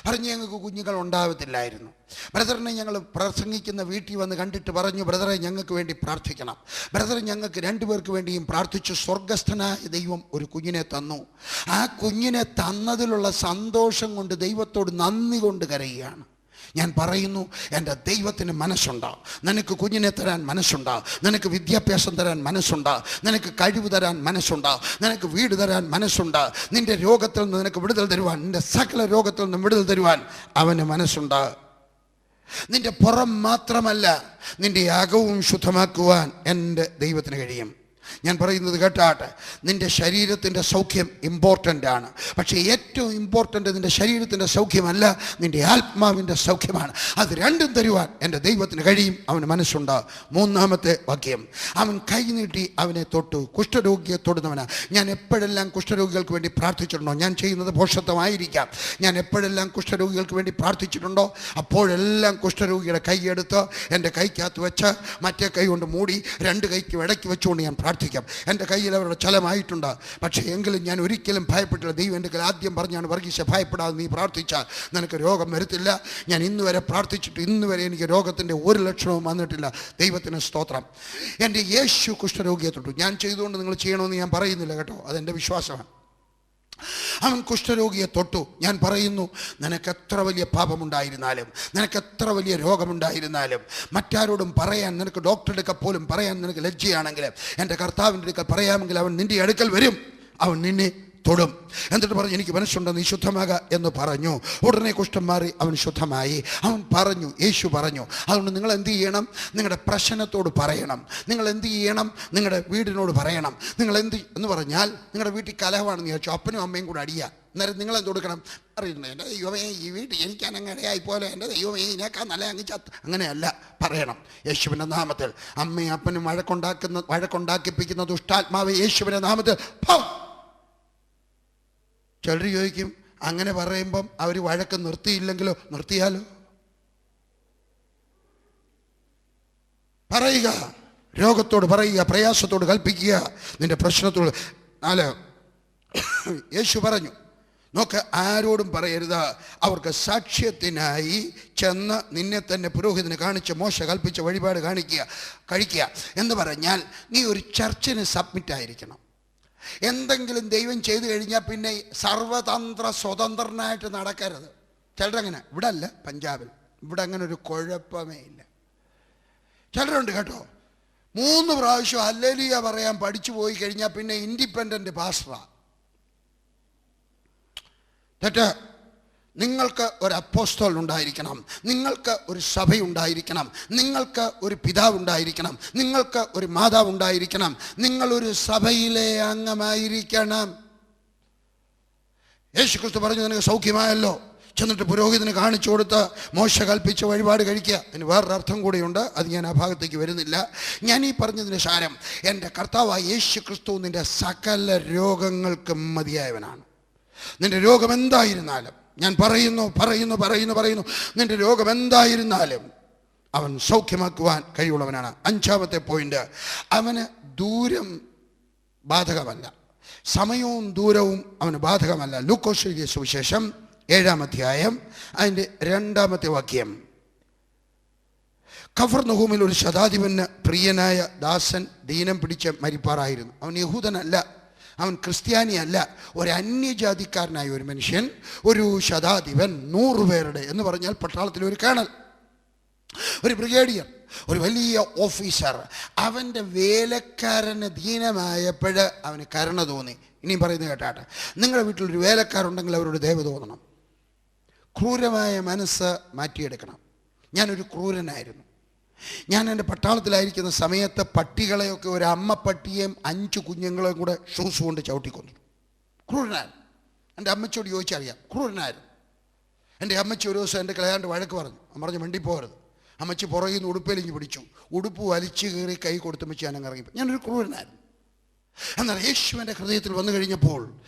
പറഞ്ഞ് ഞങ്ങൾക്ക് കുഞ്ഞുങ്ങൾ ഉണ്ടാകത്തില്ലായിരുന്നു. ബ്രദറിനെ ഞങ്ങൾ പ്രസംഗിക്കുന്ന വീട്ടിൽ വന്ന് കണ്ടിട്ട് പറഞ്ഞു, ബ്രദറെ ഞങ്ങൾക്ക് വേണ്ടി പ്രാർത്ഥിക്കണം. ബ്രദർ ഞങ്ങൾക്ക് 2 പേർക്ക് വേണ്ടിയും പ്രാർത്ഥിച്ചു. സ്വർഗസ്ഥനായ ദൈവം ഒരു കുഞ്ഞിനെ തന്നു. ആ കുഞ്ഞിനെ തന്നതിലുള്ള സന്തോഷം കൊണ്ട് ദൈവത്തോട് നന്ദി കൊണ്ട് കരയുകയാണ്. ഞാൻ പറയുന്നു, എൻ്റെ ദൈവത്തിന് മനസ്സുണ്ട്. നിനക്ക് കുഞ്ഞിനെ തരാൻ മനസ്സുണ്ട്, നിനക്ക് വിദ്യാഭ്യാസം തരാൻ മനസ്സുണ്ട്, നിനക്ക് കഴിവ് തരാൻ മനസ്സുണ്ട്, നിനക്ക് വീട് തരാൻ മനസ്സുണ്ട്, നിൻ്റെ രോഗത്തിൽ നിന്ന് നിനക്ക് വിടുതൽ തരുവാൻ, നിൻ്റെ സകല രോഗത്തിൽ നിന്നും വിടുതൽ തരുവാൻ അവന് മനസ്സുണ്ട്. നിൻ്റെ പുറം മാത്രമല്ല, നിൻ്റെ അകവും ശുദ്ധമാക്കുവാൻ എൻ്റെ ദൈവത്തിന് കഴിയും. ഞാൻ പറയുന്നത് കേട്ടാട്ടെ, നിൻ്റെ ശരീരത്തിൻ്റെ സൗഖ്യം ഇമ്പോർട്ടൻ്റ് ആണ്. പക്ഷേ ഏറ്റവും ഇമ്പോർട്ടൻ്റ് നിൻ്റെ ശരീരത്തിൻ്റെ സൗഖ്യമല്ല, നിൻ്റെ ആത്മാവിൻ്റെ സൗഖ്യമാണ്. അത് രണ്ടും തരുവാൻ എൻ്റെ ദൈവത്തിന് കഴിയും. അവന് മനസ്സുണ്ട്. 3-ാമത്തെ വാക്യം, അവൻ കൈ നീട്ടി അവനെ തൊട്ടു. കുഷ്ഠരോഗിയെ തൊടുന്നവനാ. ഞാൻ എപ്പോഴെല്ലാം കുഷ്ഠരോഗികൾക്ക് വേണ്ടി പ്രാർത്ഥിച്ചിട്ടുണ്ടോ, ഞാൻ ചെയ്യുന്നത് ഭോഷത്വമായിരിക്കാം, ഞാൻ എപ്പോഴെല്ലാം കുഷ്ഠരോഗികൾക്ക് വേണ്ടി പ്രാർത്ഥിച്ചിട്ടുണ്ടോ അപ്പോഴെല്ലാം കുഷ്ഠരോഗിയുടെ കൈയെടുത്ത് എൻ്റെ കൈക്കകത്ത് വെച്ച് മറ്റേ കൈ കൊണ്ട് മൂടി 2 കൈക്കും ഇടയ്ക്ക് വെച്ചുകൊണ്ട് ഞാൻ പ്രാർത്ഥിക്കാം. എൻ്റെ കയ്യിൽ അവരുടെ ചലമായിട്ടുണ്ട്. പക്ഷേ എങ്കിലും ഞാൻ ഒരിക്കലും ഭയപ്പെട്ടില്ല. ദൈവം എൻ്റെ ആദ്യം പറഞ്ഞാണ്, വർഗീശ ഭയപ്പെടാതെ നീ പ്രാർത്ഥിച്ചാൽ നിനക്ക് രോഗം വരത്തില്ല. ഞാൻ ഇന്ന് വരെ പ്രാർത്ഥിച്ചിട്ട് ഇന്ന് വരെ എനിക്ക് രോഗത്തിൻ്റെ ഒരു ലക്ഷണവും വന്നിട്ടില്ല. ദൈവത്തിന് സ്തോത്രം. എൻ്റെ യേശു കുഷ്ഠരോഗിയെ തൊട്ടു. ഞാൻ ചെയ്തുകൊണ്ട് നിങ്ങൾ ചെയ്യണമെന്ന് ഞാൻ പറയുന്നില്ല കേട്ടോ, അതെൻ്റെ വിശ്വാസമാണ്. അവൻ കുഷ്ഠരോഗിയെ തൊട്ടു. ഞാൻ പറയുന്നു, നിനക്കെത്ര വലിയ പാപമുണ്ടായിരുന്നാലും, നിനക്കെത്ര വലിയ രോഗമുണ്ടായിരുന്നാലും, മറ്റാരോടും പറയാൻ, നിനക്ക് ഡോക്ടറുടെ അടുക്കൽ പോലും പറയാൻ നിനക്ക് ലജ്ജയാണെങ്കിൽ, എൻ്റെ കർത്താവിൻ്റെ അടുക്കൽ പറയാമെങ്കിൽ അവൻ നിൻ്റെ അടുക്കൽ വരും, അവൻ നിന്നെ തൊടും. എന്നിട്ട് പറഞ്ഞു, എനിക്ക് മനസ്സുണ്ട്, നീ ശുദ്ധമാക എന്ന് പറഞ്ഞു. ഉടനെ കുഷ്ഠം മാറി അവൻ ശുദ്ധമായി. അവൻ പറഞ്ഞു, യേശു പറഞ്ഞു. അതുകൊണ്ട് നിങ്ങൾ എന്ത് ചെയ്യണം? നിങ്ങളുടെ പ്രശ്നത്തോട് പറയണം. നിങ്ങൾ എന്ത് ചെയ്യണം? നിങ്ങളുടെ വീടിനോട് പറയണം. നിങ്ങൾ എന്ത് എന്ന് പറഞ്ഞാൽ, നിങ്ങളുടെ വീട്ടിൽ കലഹമാണെന്ന് ചോദിച്ചു, അപ്പനും അമ്മയും കൂടെ അടിയാ. അന്നേരം നിങ്ങൾ എന്ത് കൊടുക്കണം? അറിയുന്നത്, എൻ്റെ ദൈവമേ ഈ വീട്ടിൽ എനിക്കങ്ങനെ ഇടയായിപ്പോലെ, എൻ്റെ ദൈവമേ ഇതിനേക്കാൾ നല്ല അങ്ങ് ചത്ത്, അങ്ങനെയല്ല പറയണം. യേശുവിൻ്റെ നാമത്തിൽ അമ്മയും അപ്പനും വഴക്കുണ്ടാക്കിപ്പിക്കുന്ന ദുഷ്ടാത്മാവ് യേശുവിൻ്റെ നാമത്തിൽ പോ. ചിലർ ചോദിക്കും, അങ്ങനെ പറയുമ്പം അവർ വഴക്ക് നിർത്തിയില്ലെങ്കിലോ? നിർത്തിയാലോ? പറയുക, രോഗത്തോട് പറയുക, പ്രയാസത്തോട് കൽപ്പിക്കുക, നിന്റെ പ്രശ്നത്തോട്. 4, യേശു പറഞ്ഞു, നോക്ക്, ആരോടും പറയരുത്. അവർക്ക് സാക്ഷ്യത്തിനായി ചെന്ന് നിന്നെ തന്നെ പുരോഹിതന് കാണിച്ച് മോശ കൽപ്പിച്ച വഴിപാട് കഴിക്കുക എന്ന് പറഞ്ഞാൽ, നീ ഒരു ചർച്ചിന് സബ്മിറ്റായിരിക്കണം. എന്തെങ്കിലും ദൈവം ചെയ്തു കഴിഞ്ഞാൽ പിന്നെ സർവതന്ത്ര സ്വതന്ത്രനായിട്ട് നടക്കരുത്. ചിലരങ്ങനെ, ഇവിടെ അല്ല, പഞ്ചാബിൽ ഇവിടെ അങ്ങനെ ഒരു കുഴപ്പമേ ഇല്ല. ചിലരുണ്ട് കേട്ടോ, 3 പ്രാവശ്യം ഹല്ലേലൂയ പറയാൻ പഠിച്ചു പോയി കഴിഞ്ഞാൽ പിന്നെ ഇൻഡിപെൻഡൻ്റ് പാസ്റ്ററാ. തെറ്റ്. നിങ്ങൾക്ക് ഒരു അപ്പോസ്തലൻ ഉണ്ടായിരിക്കണം, നിങ്ങൾക്ക് ഒരു സഭയുണ്ടായിരിക്കണം, നിങ്ങൾക്ക് ഒരു പിതാവുണ്ടായിരിക്കണം, നിങ്ങൾക്ക് ഒരു മാതാവുണ്ടായിരിക്കണം, നിങ്ങളൊരു സഭയിലെ അംഗമായിരിക്കണം. യേശുക്രിസ്തു പറഞ്ഞു, നിനക്ക് സൗഖ്യമായല്ലോ, ചെന്നിട്ട് പുരോഹിതന് കാണിച്ചു കൊടുത്ത് മോശ കൽപ്പിച്ച വഴിപാട് കഴിക്കുക. അതിന് വേറൊരു അർത്ഥം കൂടിയുണ്ട്, അത് ഞാൻ ആ ഭാഗത്തേക്ക് വരുന്നില്ല. ഞാൻ ഈ പറഞ്ഞതിന് സാരം, എൻ്റെ കർത്താവായ യേശു ക്രിസ്തു നിൻ്റെ സകല രോഗങ്ങൾക്കും മതിയായവനാണ്. നിൻ്റെ രോഗം എന്തായിരുന്നാലും, ഞാൻ പറയുന്നു, നിൻ്റെ രോഗം എന്തായിരുന്നാലും അവൻ സൗഖ്യമാക്കുവാൻ കഴിവുള്ളവനാണ്. 5ാമത്തെ പോയിന്റ്, അവന് ദൂരം ബാധകമല്ല, സമയവും ദൂരവും അവന് ബാധകമല്ല. ലൂക്കോസ് എഴുതിയ സുവിശേഷം 7-ാം അധ്യായം അതിൻ്റെ 2-ാമത്തെ വാക്യം. കഫർനഹൂമിൽ ഒരു ശതാധിപന് പ്രിയനായ ദാസൻ ദീനം പിടിച്ച് മരിപ്പാറായിരുന്നു. അവൻ യഹൂദനല്ല, അവൻ ക്രിസ്ത്യാനിയല്ല, ഒരു അന്യജാതിക്കാരനായ ഒരു മനുഷ്യൻ, ഒരു ശതാധിപൻ, 100 പേരുടെ എന്ന് പറഞ്ഞാൽ പട്ടാളത്തിലെ ഒരു കേണൽ, ഒരു ബ്രിഗേഡിയർ, ഒരു വലിയ ഓഫീസർ. അവൻ്റെ വേലക്കാരന് ദീനമായപ്പോൾ അവന് കരുണ തോന്നി. ഇനിയും പറയുന്നത് കേട്ടാട്ടെ, നിങ്ങളുടെ വീട്ടിലൊരു വേലക്കാരുണ്ടെങ്കിൽ അവരോട് ദയവ് തോന്നണം, ക്രൂരമായ മനസ്സ് മാറ്റിയെടുക്കണം. ഞാനൊരു ക്രൂരനായിരുന്നു. ഞാൻ എൻ്റെ പട്ടാളത്തിലായിരിക്കുന്ന സമയത്ത് പട്ടികളെയൊക്കെ, ഒരു അമ്മ പട്ടിയെയും 5 കുഞ്ഞുങ്ങളെയും കൂടെ ഷൂസ് കൊണ്ട് ചവിട്ടിക്കൊന്നു. ക്രൂരനായിരുന്നു. എൻ്റെ അമ്മച്ചിയോട് ചോദിച്ചറിയാം, ക്രൂരനായിരുന്നു. എൻ്റെ അമ്മച്ചി ഒരു ദിവസം എൻ്റെ കളയാണ്ട് വഴക്ക് പറഞ്ഞു മിണ്ടിപ്പോകരുത്. അമ്മച്ചി പുറകിൽ നിന്ന് ഉടുപ്പെലിഞ്ഞ് പിടിച്ചു, ഉടുപ്പ് വലിച്ചു കയറി കൈ കൊടുത്തുമ്മച്ച് ഞാൻ അങ്ങ് ഇറങ്ങിപ്പോയി. ഞാനൊരു ക്രൂരനായിരുന്നു. എന്നാൽ യേശുവിൻ്റെ ഹൃദയത്തിൽ വന്നു കഴിഞ്ഞപ്പോൾ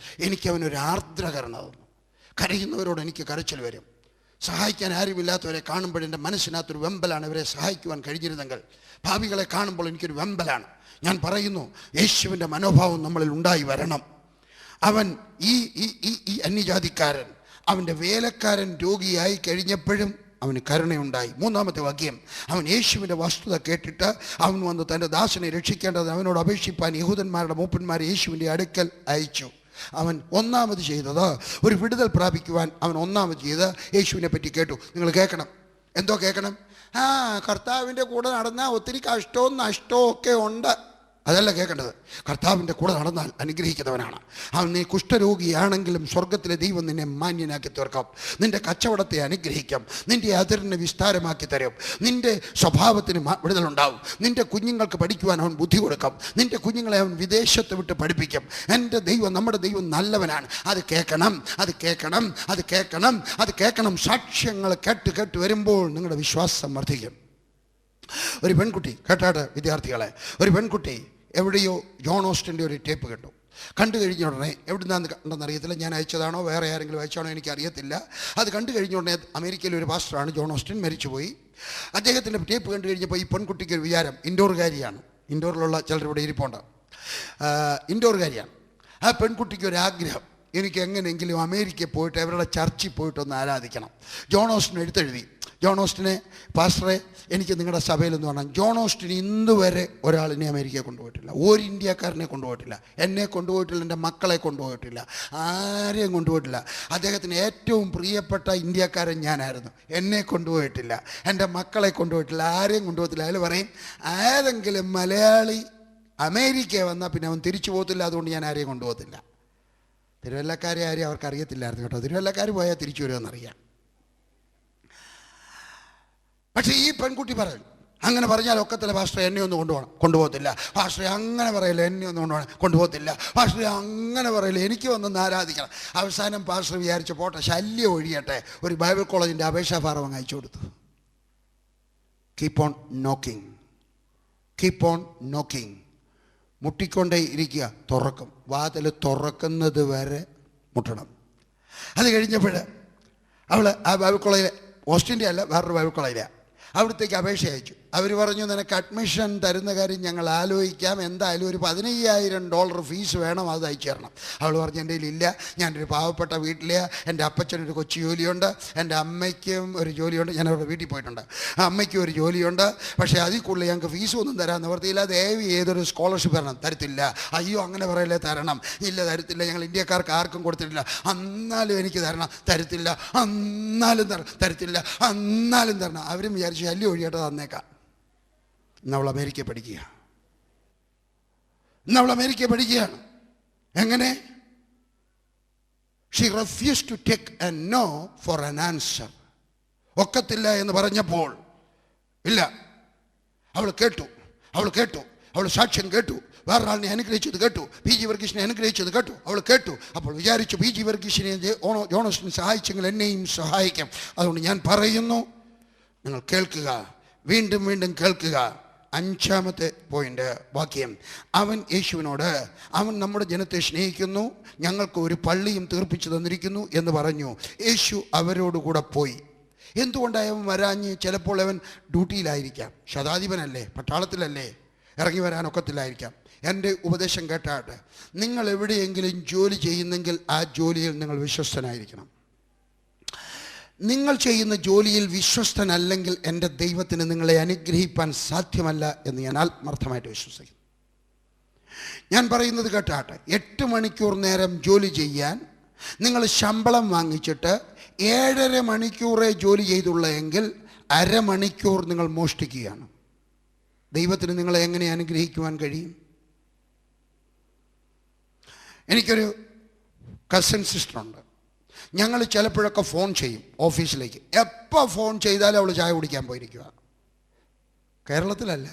എനിക്കവനൊരു ആർദ്രകരണ തന്നു. കരയുന്നവരോട് എനിക്ക് കരച്ചിൽ വരും. സഹായിക്കാൻ ആരുമില്ലാത്തവരെ കാണുമ്പോൾ എൻ്റെ മനസ്സിനകത്തൊരു വെമ്പലാണ്. ഇവരെ സഹായിക്കുവാൻ കഴിഞ്ഞിരുന്നെങ്കിൽ. ഭാവികളെ കാണുമ്പോൾ എനിക്കൊരു വെമ്പലാണ്. ഞാൻ പറയുന്നു, യേശുവിൻ്റെ മനോഭാവം നമ്മളിൽ ഉണ്ടായി വരണം. അവൻ ഈ അന്യജാതിക്കാരൻ, അവൻ്റെ വേലക്കാരൻ രോഗിയായി കഴിഞ്ഞപ്പോഴും അവന് കരുണയുണ്ടായി. 3-ാമത്തെ വാക്യം, അവൻ യേശുവിൻ്റെ വസ്തുത കേട്ടിട്ട് അവൻ വന്ന് തൻ്റെ ദാസനെ രക്ഷിക്കേണ്ടത് അവനോട് അപേക്ഷിപ്പാൻ യഹൂദന്മാരുടെ മൂപ്പന്മാരെ യേശുവിൻ്റെ അടുക്കൽ അയച്ചു. അവൻ ഒന്നാമത് ചെയ്തത്, ഒരു വിടുതൽ പ്രാപിക്കുവാൻ അവൻ ഒന്നാമത് ചെയ്ത് യേശുവിനെ പറ്റി കേട്ടു. നിങ്ങൾ കേൾക്കണം. എന്തോ കേൾക്കണം? കർത്താവിൻ്റെ കൂടെ നടന്നാൽ ഒത്തിരി കഷ്ടവും നഷ്ടവും ഒക്കെ ഉണ്ട്. അതല്ല കേൾക്കേണ്ടത്. കർത്താവിൻ്റെ കൂടെ നടന്നാൽ അനുഗ്രഹിക്കുന്നവനാണ് അവൻ. നീ കുഷ്ഠരോഗിയാണെങ്കിലും സ്വർഗത്തിലെ ദൈവം നിന്നെ മാന്യനാക്കി തീർക്കാം. നിന്റെ കച്ചവടത്തെ അനുഗ്രഹിക്കാം. നിന്റെ അതിരിനെ വിസ്താരമാക്കി തരും. നിന്റെ സ്വഭാവത്തിന് വിടുതലുണ്ടാവും. നിന്റെ കുഞ്ഞുങ്ങൾക്ക് പഠിക്കുവാൻ അവൻ ബുദ്ധി കൊടുക്കാം. നിന്റെ കുഞ്ഞുങ്ങളെ അവൻ വിദേശത്ത് വിട്ട് പഠിപ്പിക്കും. എൻ്റെ ദൈവം, നമ്മുടെ ദൈവം നല്ലവനാണ്. അത് കേൾക്കണം, അത് കേൾക്കണം, അത് കേൾക്കണം, അത് കേൾക്കണം. സാക്ഷ്യങ്ങൾ കേട്ട് വരുമ്പോൾ നിങ്ങളുടെ വിശ്വാസം വർദ്ധിക്കും. ഒരു പെൺകുട്ടി, കേട്ടാട്ട് വിദ്യാർത്ഥികളെ, ഒരു പെൺകുട്ടി എവിടെയോ ജോൺ ഓസ്റ്റിൻ്റെ ഒരു ടേപ്പ് കണ്ടു കഴിഞ്ഞ ഉടനെ, എവിടുന്നാന്ന് കണ്ടെന്ന് അറിയത്തില്ല, ഞാൻ അയച്ചതാണോ വേറെ ആരെങ്കിലും അയച്ചാണോ എനിക്കറിയത്തില്ല. അത് കണ്ടു കഴിഞ്ഞ ഉടനെ അമേരിക്കയിലെ ഒരു പാസ്റ്ററാണ് ജോൺ ഓസ്റ്റിൻ, മരിച്ചുപോയി. അദ്ദേഹത്തിൻ്റെ ടേപ്പ് കണ്ടു കഴിഞ്ഞപ്പോൾ ഈ പെൺകുട്ടിക്ക് ഒരു വിചാരം, ഇൻഡോറുകാരിയാണ്. ഇൻഡോറിലുള്ള ചിലരിവിടെ ഇരിപ്പുണ്ട്. ഇൻഡോറുകാരിയാണ്. ആ പെൺകുട്ടിക്ക് ഒരു ആഗ്രഹം, എനിക്ക് എങ്ങനെയെങ്കിലും അമേരിക്കയിൽ പോയിട്ട് അവരുടെ ചർച്ചിൽ പോയിട്ടൊന്ന് ആരാധിക്കണം. ജോൺ ഓസ്റ്റിൻ എഴുത്തെഴുതി, ജോൺ ഓസ്റ്റിനെ, പാസ്റ്ററെ എനിക്ക് നിങ്ങളുടെ സഭയിലെന്ന് പറഞ്ഞാൽ, ജോൺ ഓസ്റ്റിൻ ഇന്ന് വരെ ഒരാളിനെ അമേരിക്കയെ കൊണ്ടുപോയിട്ടില്ല, ഒരു ഇന്ത്യക്കാരനെ കൊണ്ടുപോയിട്ടില്ല, എന്നെ കൊണ്ടുപോയിട്ടില്ല, എൻ്റെ മക്കളെ കൊണ്ടുപോയിട്ടില്ല, ആരെയും കൊണ്ടുപോയിട്ടില്ല. അദ്ദേഹത്തിന് ഏറ്റവും പ്രിയപ്പെട്ട ഇന്ത്യക്കാരൻ ഞാനായിരുന്നു. എന്നെ കൊണ്ടുപോയിട്ടില്ല, എൻ്റെ മക്കളെ കൊണ്ടുപോയിട്ടില്ല, ആരെയും കൊണ്ടുപോകത്തില്ല. അയാൾ പറയും, ഏതെങ്കിലും മലയാളി അമേരിക്കയിൽ വന്നാൽ പിന്നെ അവൻ തിരിച്ചു പോകത്തില്ല, അതുകൊണ്ട് ഞാൻ ആരെയും കൊണ്ടുപോകത്തില്ല. തിരുവല്ലക്കാരെ ആരെയും അവർക്ക് അറിയത്തില്ലായിരുന്നു കേട്ടോ. തിരുവല്ലക്കാർ പോയാൽ തിരിച്ചു വരുമെന്നറിയാം. പക്ഷേ ഈ പെൺകുട്ടി പറയും, അങ്ങനെ പറഞ്ഞാൽ ഒക്കത്തില്ല പാസ്റ്ററെ, എന്നെ ഒന്ന് കൊണ്ടുപോകത്തില്ല. പാസ്റ്ററെ അങ്ങനെ പറയില്ല, എന്നെ ഒന്ന് കൊണ്ടുപോകത്തില്ല. പാസ്റ്ററെ അങ്ങനെ പറയില്ല, എനിക്ക് വന്നൊന്ന് ആരാധിക്കണം. അവസാനം പാസ്റ്റർ വിചാരിച്ച പോട്ടെ, ശല്യം ഒഴിയട്ടെ, ഒരു ബൈബിൾ കോളേജിൻ്റെ അപേക്ഷാ ഫാറം അയച്ചു കൊടുത്തു. Keep on knocking, keep on knocking. മുട്ടിക്കൊണ്ടേ ഇരിക്കുക, തുറക്കും. വാതിൽ തുറക്കുന്നത് വരെ മുട്ടണം. അത് കഴിഞ്ഞപ്പോൾ അവൾ ആ ബൈബിൾ കോളേജിലെ, ഓസ്റ്റിൻ്റെ അല്ല, വേറൊരു ബൈബിൾ കോളേജിലാണ്, അവിടത്തേക്ക് അപേക്ഷ അയച്ചു. അവർ പറഞ്ഞു, നിനക്ക് അഡ്മിഷൻ തരുന്ന കാര്യം ഞങ്ങൾ ആലോചിക്കാം, എന്തായാലും ഒരു $15,000 ഫീസ് വേണം, അത് അയച്ചു തരണം. അവൾ പറഞ്ഞു, എൻ്റെ കയ്യിലില്ല, ഞാനൊരു പാവപ്പെട്ട വീട്ടിലെ, എൻ്റെ അപ്പച്ചനൊരു കൊച്ചു ജോലിയുണ്ട്, എൻ്റെ അമ്മയ്ക്കും ഒരു ജോലിയുണ്ട്, ഞാൻ അവരുടെ വീട്ടിൽ പോയിട്ടുണ്ട്, അമ്മയ്ക്കും ഒരു ജോലിയുണ്ട്, പക്ഷേ അതിൽ കൂടുതൽ ഞങ്ങൾക്ക് ഫീസൊന്നും തരാൻ നിവർത്തിയില്ല, ദയവ് ഏതൊരു സ്കോളർഷിപ്പ് തരണം. തരത്തില്ല. അയ്യോ അങ്ങനെ പറയല്ലേ, തരണം. ഇല്ല തരത്തില്ല, ഞങ്ങൾ ഇന്ത്യക്കാർക്ക് ആർക്കും കൊടുത്തിട്ടില്ല. എന്നാലും എനിക്ക് തരണം. തരത്തില്ല. എന്നാലും തരത്തില്ല. എന്നാലും തരണം. അവരും വിചാരിച്ചു ശല്യം ഒഴിയായിട്ട് തന്നേക്കാം. ഇന്നവൾ അമേരിക്ക പഠിക്കുകയാണ്. എങ്ങനെ? She refused to take a no for an answer. ഒക്കത്തില്ല എന്ന് പറഞ്ഞപ്പോൾ ഇല്ല, അവൾ കേട്ടു. അവൾ സാക്ഷ്യം കേട്ടു. വേറൊരാളിനെ അനുഗ്രഹിച്ചത് കേട്ടു. പി ജി വർഗീസിനെ അനുഗ്രഹിച്ചത് കേട്ടു. അവൾ കേട്ടു. അപ്പോൾ വിചാരിച്ചു, പി ജി വർഗീസിനെ ജോണസിനെ സഹായിച്ചെങ്കിൽ എന്നെയും സഹായിക്കാം. അതുകൊണ്ട് ഞാൻ പറയുന്നു, നിങ്ങൾ കേൾക്കുക, വീണ്ടും വീണ്ടും കേൾക്കുക. 5-ാമത്തെ പോയിന്റ്, വാക്യം. അവൻ യേശുവിനോട്, അവൻ നമ്മുടെ ജനത്തെ സ്നേഹിക്കുന്നു, ഞങ്ങൾക്ക് ഒരു പള്ളിയും തീർപ്പിച്ചു തന്നിരിക്കുന്നു എന്ന് പറഞ്ഞു. യേശു അവരോടുകൂടെ പോയി. എന്തുകൊണ്ടായവൻ വരാഞ്ഞ്? ചിലപ്പോൾ അവൻ ഡ്യൂട്ടിയിലായിരിക്കാം. ശതാധിപനല്ലേ, പട്ടാളത്തിലല്ലേ, ഇറങ്ങി വരാനൊക്കത്തില്ലായിരിക്കാം. എൻ്റെ ഉപദേശം കേട്ടാട്ടെ, നിങ്ങൾ എവിടെയെങ്കിലും ജോലി ചെയ്യുന്നെങ്കിൽ ആ ജോലിയിൽ നിങ്ങൾ വിശ്വസ്തനായിരിക്കണം. നിങ്ങൾ ചെയ്യുന്ന ജോലിയിൽ വിശ്വസ്തനല്ലെങ്കിൽ എൻ്റെ ദൈവത്തിന് നിങ്ങളെ അനുഗ്രഹിപ്പാൻ സാധ്യമല്ല എന്ന് ഞാൻ ആത്മാർത്ഥമായിട്ട് വിശ്വസിക്കുന്നു. ഞാൻ പറയുന്നത് കേട്ടാട്ടെ, 8 മണിക്കൂർ നേരം ജോലി ചെയ്യാൻ നിങ്ങൾ ശമ്പളം വാങ്ങിച്ചിട്ട് 7.5 മണിക്കൂറേ ജോലി ചെയ്തുള്ള എങ്കിൽ അരമണിക്കൂർ നിങ്ങൾ മോഷ്ടിക്കുകയാണ്. ദൈവത്തിന് നിങ്ങളെ എങ്ങനെ അനുഗ്രഹിക്കുവാൻ കഴിയും? എനിക്കൊരു കസിൻ സിസ്റ്ററുണ്ട്. ഞങ്ങൾ ചിലപ്പോഴൊക്കെ ഫോൺ ചെയ്യും ഓഫീസിലേക്ക്. എപ്പോൾ ഫോൺ ചെയ്താലും അവൾ ചായ കുടിക്കാൻ പോയിരിക്കുക. കേരളത്തിലല്ല,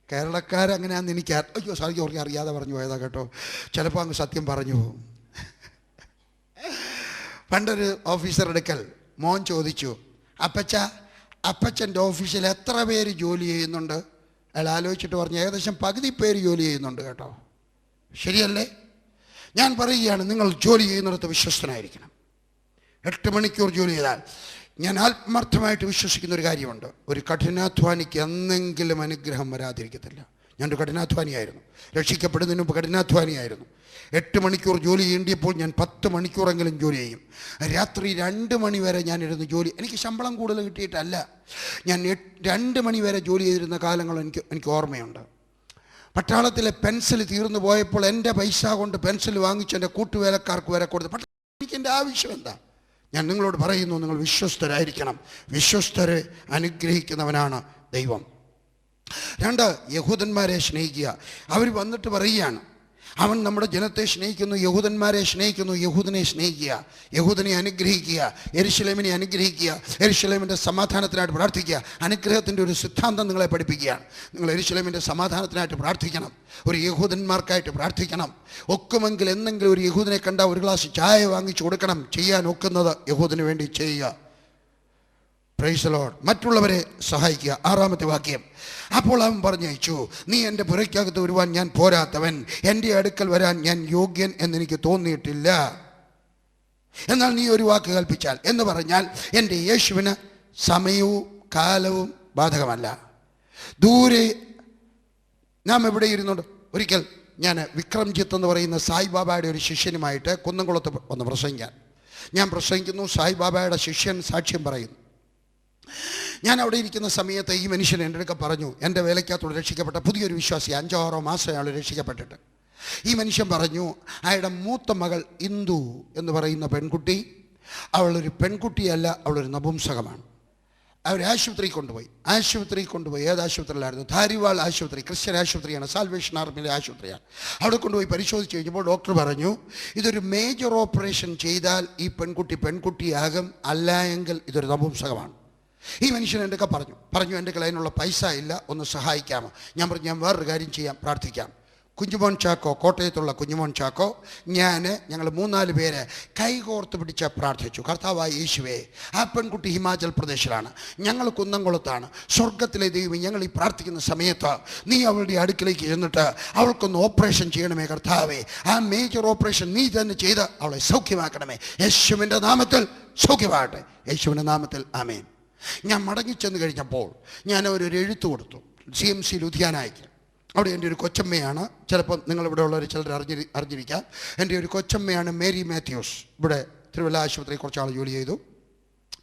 കേരളക്കാരങ്ങനെയാണെന്ന് എനിക്ക് അയ്യോ സാധിക്കും, അവർക്ക് അറിയാതെ പറഞ്ഞു പോയതാ കേട്ടോ. ചിലപ്പോൾ അങ്ങ് സത്യം പറഞ്ഞു പോകും. പണ്ടൊരു ഓഫീസർ എടുക്കൽ മോൻ ചോദിച്ചു, അപ്പച്ചൻ്റെ ഓഫീസിൽ എത്ര പേര് ജോലി ചെയ്യുന്നുണ്ട്? അയാൾ ആലോചിച്ചിട്ട് പറഞ്ഞു, ഏകദേശം പകുതി പേര് ജോലി ചെയ്യുന്നുണ്ട് കേട്ടോ. ശരിയല്ലേ? ഞാൻ പറയുകയാണ്, നിങ്ങൾ ജോലി ചെയ്യുന്നിടത്ത് വിശ്വസ്തനായിരിക്കണം. 8 മണിക്കൂർ ജോലി ചെയ്താൽ, ഞാൻ ആത്മാർത്ഥമായിട്ട് വിശ്വസിക്കുന്ന ഒരു കാര്യമുണ്ട്, ഒരു കഠിനാധ്വാനിക്ക് എന്നെങ്കിലും അനുഗ്രഹം വരാതിരിക്കത്തില്ല. ഞാനൊരു കഠിനാധ്വാനിയായിരുന്നു. രക്ഷിക്കപ്പെടുന്നതിന് മുമ്പ് കഠിനാധ്വാനിയായിരുന്നു. 8 മണിക്കൂർ ജോലി ചെയ്യേണ്ടിയപ്പോൾ ഞാൻ 10 മണിക്കൂറെങ്കിലും ജോലി ചെയ്യും. രാത്രി 2 മണി വരെ ഞാനിരുന്ന് ജോലി. എനിക്ക് ശമ്പളം കൂടുതൽ കിട്ടിയിട്ടല്ല, ഞാൻ 2 മണി വരെ ജോലി ചെയ്തിരുന്ന കാലങ്ങൾ എനിക്ക് ഓർമ്മയുണ്ട്. പട്ടാളത്തിലെ പെൻസിൽ തീർന്നു പോയപ്പോൾ എൻ്റെ പൈസ കൊണ്ട് പെൻസിൽ വാങ്ങിച്ച് എൻ്റെ കൂട്ടുവേലക്കാർക്ക് വരെ കൊടുത്തു. പക്ഷേ എനിക്ക് എൻ്റെ ആവശ്യം എന്താ? ഞാൻ നിങ്ങളോട് പറയുന്നു, നിങ്ങൾ വിശ്വസ്തരായിരിക്കണം. വിശ്വസ്തരെ അനുഗ്രഹിക്കുന്നവനാണ് ദൈവം. 2, യഹൂദന്മാരെ സ്നേഹിക്കുക. അവർ വന്നിട്ട് പറയുകയാണ്, അവൻ നമ്മുടെ ജനത്തെ സ്നേഹിക്കുന്നു, യഹൂദന്മാരെ സ്നേഹിക്കുന്നു, യഹൂദനെ സ്നേഹിക്കുക, യഹൂദനെ അനുഗ്രഹിക്കുക, യെരുശലേമിനെ അനുഗ്രഹിക്കുക, യെരുശലേമിൻ്റെ സമാധാനത്തിനായിട്ട് പ്രാർത്ഥിക്കുക. അനുഗ്രഹത്തിൻ്റെ ഒരു സിദ്ധാന്തം നിങ്ങളെ പഠിപ്പിക്കുകയാണ്. നിങ്ങൾ യെരുശലേമിൻ്റെ സമാധാനത്തിനായിട്ട് പ്രാർത്ഥിക്കണം, ഒരു യഹൂദന്മാർക്കായിട്ട് പ്രാർത്ഥിക്കണം. ഒക്കുമെങ്കിൽ എന്തെങ്കിലും ഒരു യഹൂദനെ കണ്ടാൽ ഒരു ഗ്ലാസ് ചായ വാങ്ങിച്ചു കൊടുക്കണം. ചെയ്യാൻ ഒക്കുന്നത് യഹൂദന് വേണ്ടി ചെയ്യുക. Praise the Lord. മറ്റുള്ളവരെ സഹായിക്കുക. 6-ാമത്തെ വാക്യം. അപ്പോൾ അവൻ പറഞ്ഞയച്ചു, നീ എൻ്റെ പുരയ്ക്കകത്ത് വരുവാൻ ഞാൻ പോരാത്തവൻ, എൻ്റെ അടുക്കൽ വരാൻ ഞാൻ യോഗ്യൻ എന്നെനിക്ക് തോന്നിയിട്ടില്ല. എന്നാൽ നീ ഒരു വാക്ക് കൽപ്പിച്ചാൽ എന്ന് പറഞ്ഞാൽ എൻ്റെ യേശുവിന് സമയവും കാലവും ബാധകമല്ല. ദൂരെ നാം എവിടെ ഇരുന്നുണ്ട്? ഒരിക്കൽ ഞാൻ വിക്രംജിത്ത് എന്ന് പറയുന്ന സായിബാബയുടെ ഒരു ശിഷ്യനുമായിട്ട് കുന്നംകുളത്ത് വന്ന് പ്രസംഗിക്കാൻ. ഞാൻ പ്രസംഗിക്കുന്നു, സായിബാബയുടെ ശിഷ്യൻ സാക്ഷ്യം പറയുന്നു. ഞാൻ അവിടെ ഇരിക്കുന്ന സമയത്ത് ഈ മനുഷ്യൻ എൻ്റെ അടുക്ക പറഞ്ഞു, എൻ്റെ വേലയ്ക്കകത്തോട് രക്ഷിക്കപ്പെട്ട പുതിയൊരു വിശ്വാസി, 5-6 മാസം അയാൾ രക്ഷിക്കപ്പെട്ടിട്ട്. ഈ മനുഷ്യൻ പറഞ്ഞു, അയാളുടെ മൂത്ത മകൾ ഇന്ദു എന്ന് പറയുന്ന പെൺകുട്ടി, അവളൊരു പെൺകുട്ടിയല്ല, അവളൊരു നപുംസകമാണ്. അവർ ആശുപത്രിയിൽ കൊണ്ടുപോയി. ഏത് ആശുപത്രിയിലായിരുന്നു? ധാരിവാൾ ആശുപത്രി, ക്രിസ്ത്യൻ ആശുപത്രിയാണ്, സാൽവേഷൻ ആർമിയിലെ ആശുപത്രിയാണ്. അവിടെ കൊണ്ടുപോയി പരിശോധിച്ച് കഴിഞ്ഞപ്പോൾ ഡോക്ടർ പറഞ്ഞു, ഇതൊരു മേജർ ഓപ്പറേഷൻ ചെയ്താൽ ഈ പെൺകുട്ടിയാകും, അല്ല എങ്കിൽ ഇതൊരു നപുംസകമാണ്. ഈ മനുഷ്യൻ എൻ്റെ പറഞ്ഞു എൻ്റെ അതിനുള്ള പൈസ ഇല്ല, ഒന്ന് സഹായിക്കാമോ? ഞാൻ പറഞ്ഞു, ഞാൻ വേറൊരു കാര്യം ചെയ്യാം, പ്രാർത്ഥിക്കാം. കുഞ്ഞുമോൻ ചാക്കോ, കോട്ടയത്തുള്ള കുഞ്ഞുമോൻ ചാക്കോ, ഞങ്ങൾ 3-4 പേര് കൈകോർത്ത് പിടിച്ച് പ്രാർത്ഥിച്ചു. കർത്താവായ യേശുവേ, ആ പെൺകുട്ടി ഹിമാചൽ പ്രദേശിലാണ്, ഞങ്ങൾ കുന്നംകുളത്താണ്. സ്വർഗത്തിലെ ദൈവം, ഞങ്ങൾ ഈ പ്രാർത്ഥിക്കുന്ന സമയത്ത് നീ അവളുടെ അടുക്കിലേക്ക് ചെന്നിട്ട് അവൾക്കൊന്ന് ഓപ്പറേഷൻ ചെയ്യണമേ കർത്താവേ. ആ മേജർ ഓപ്പറേഷൻ നീ തന്നെ ചെയ്ത് അവളെ സൗഖ്യമാക്കണമേ. യേശുവിൻ്റെ നാമത്തിൽ സൗഖ്യമാകട്ടെ. യേശുവിൻ്റെ നാമത്തിൽ ആമേൻ. ഞാൻ മടങ്ങിച്ചെന്ന് കഴിഞ്ഞപ്പോൾ ഞാൻ അവരൊരു എഴുത്ത് കൊടുത്തു CMC ലുധിയാനയ്ക്ക്. അവിടെ എൻ്റെ ഒരു കൊച്ചമ്മയാണ്, ചിലപ്പോൾ നിങ്ങളിവിടെ ഉള്ളവർ ചിലർ അറിഞ്ഞിരിക്കാം. എൻ്റെ ഒരു കൊച്ചമ്മയാണ് മേരി മാത്യൂസ്. ഇവിടെ തിരുവല്ല ആശുപത്രി കുറച്ചാൾ ജോലി ചെയ്തു,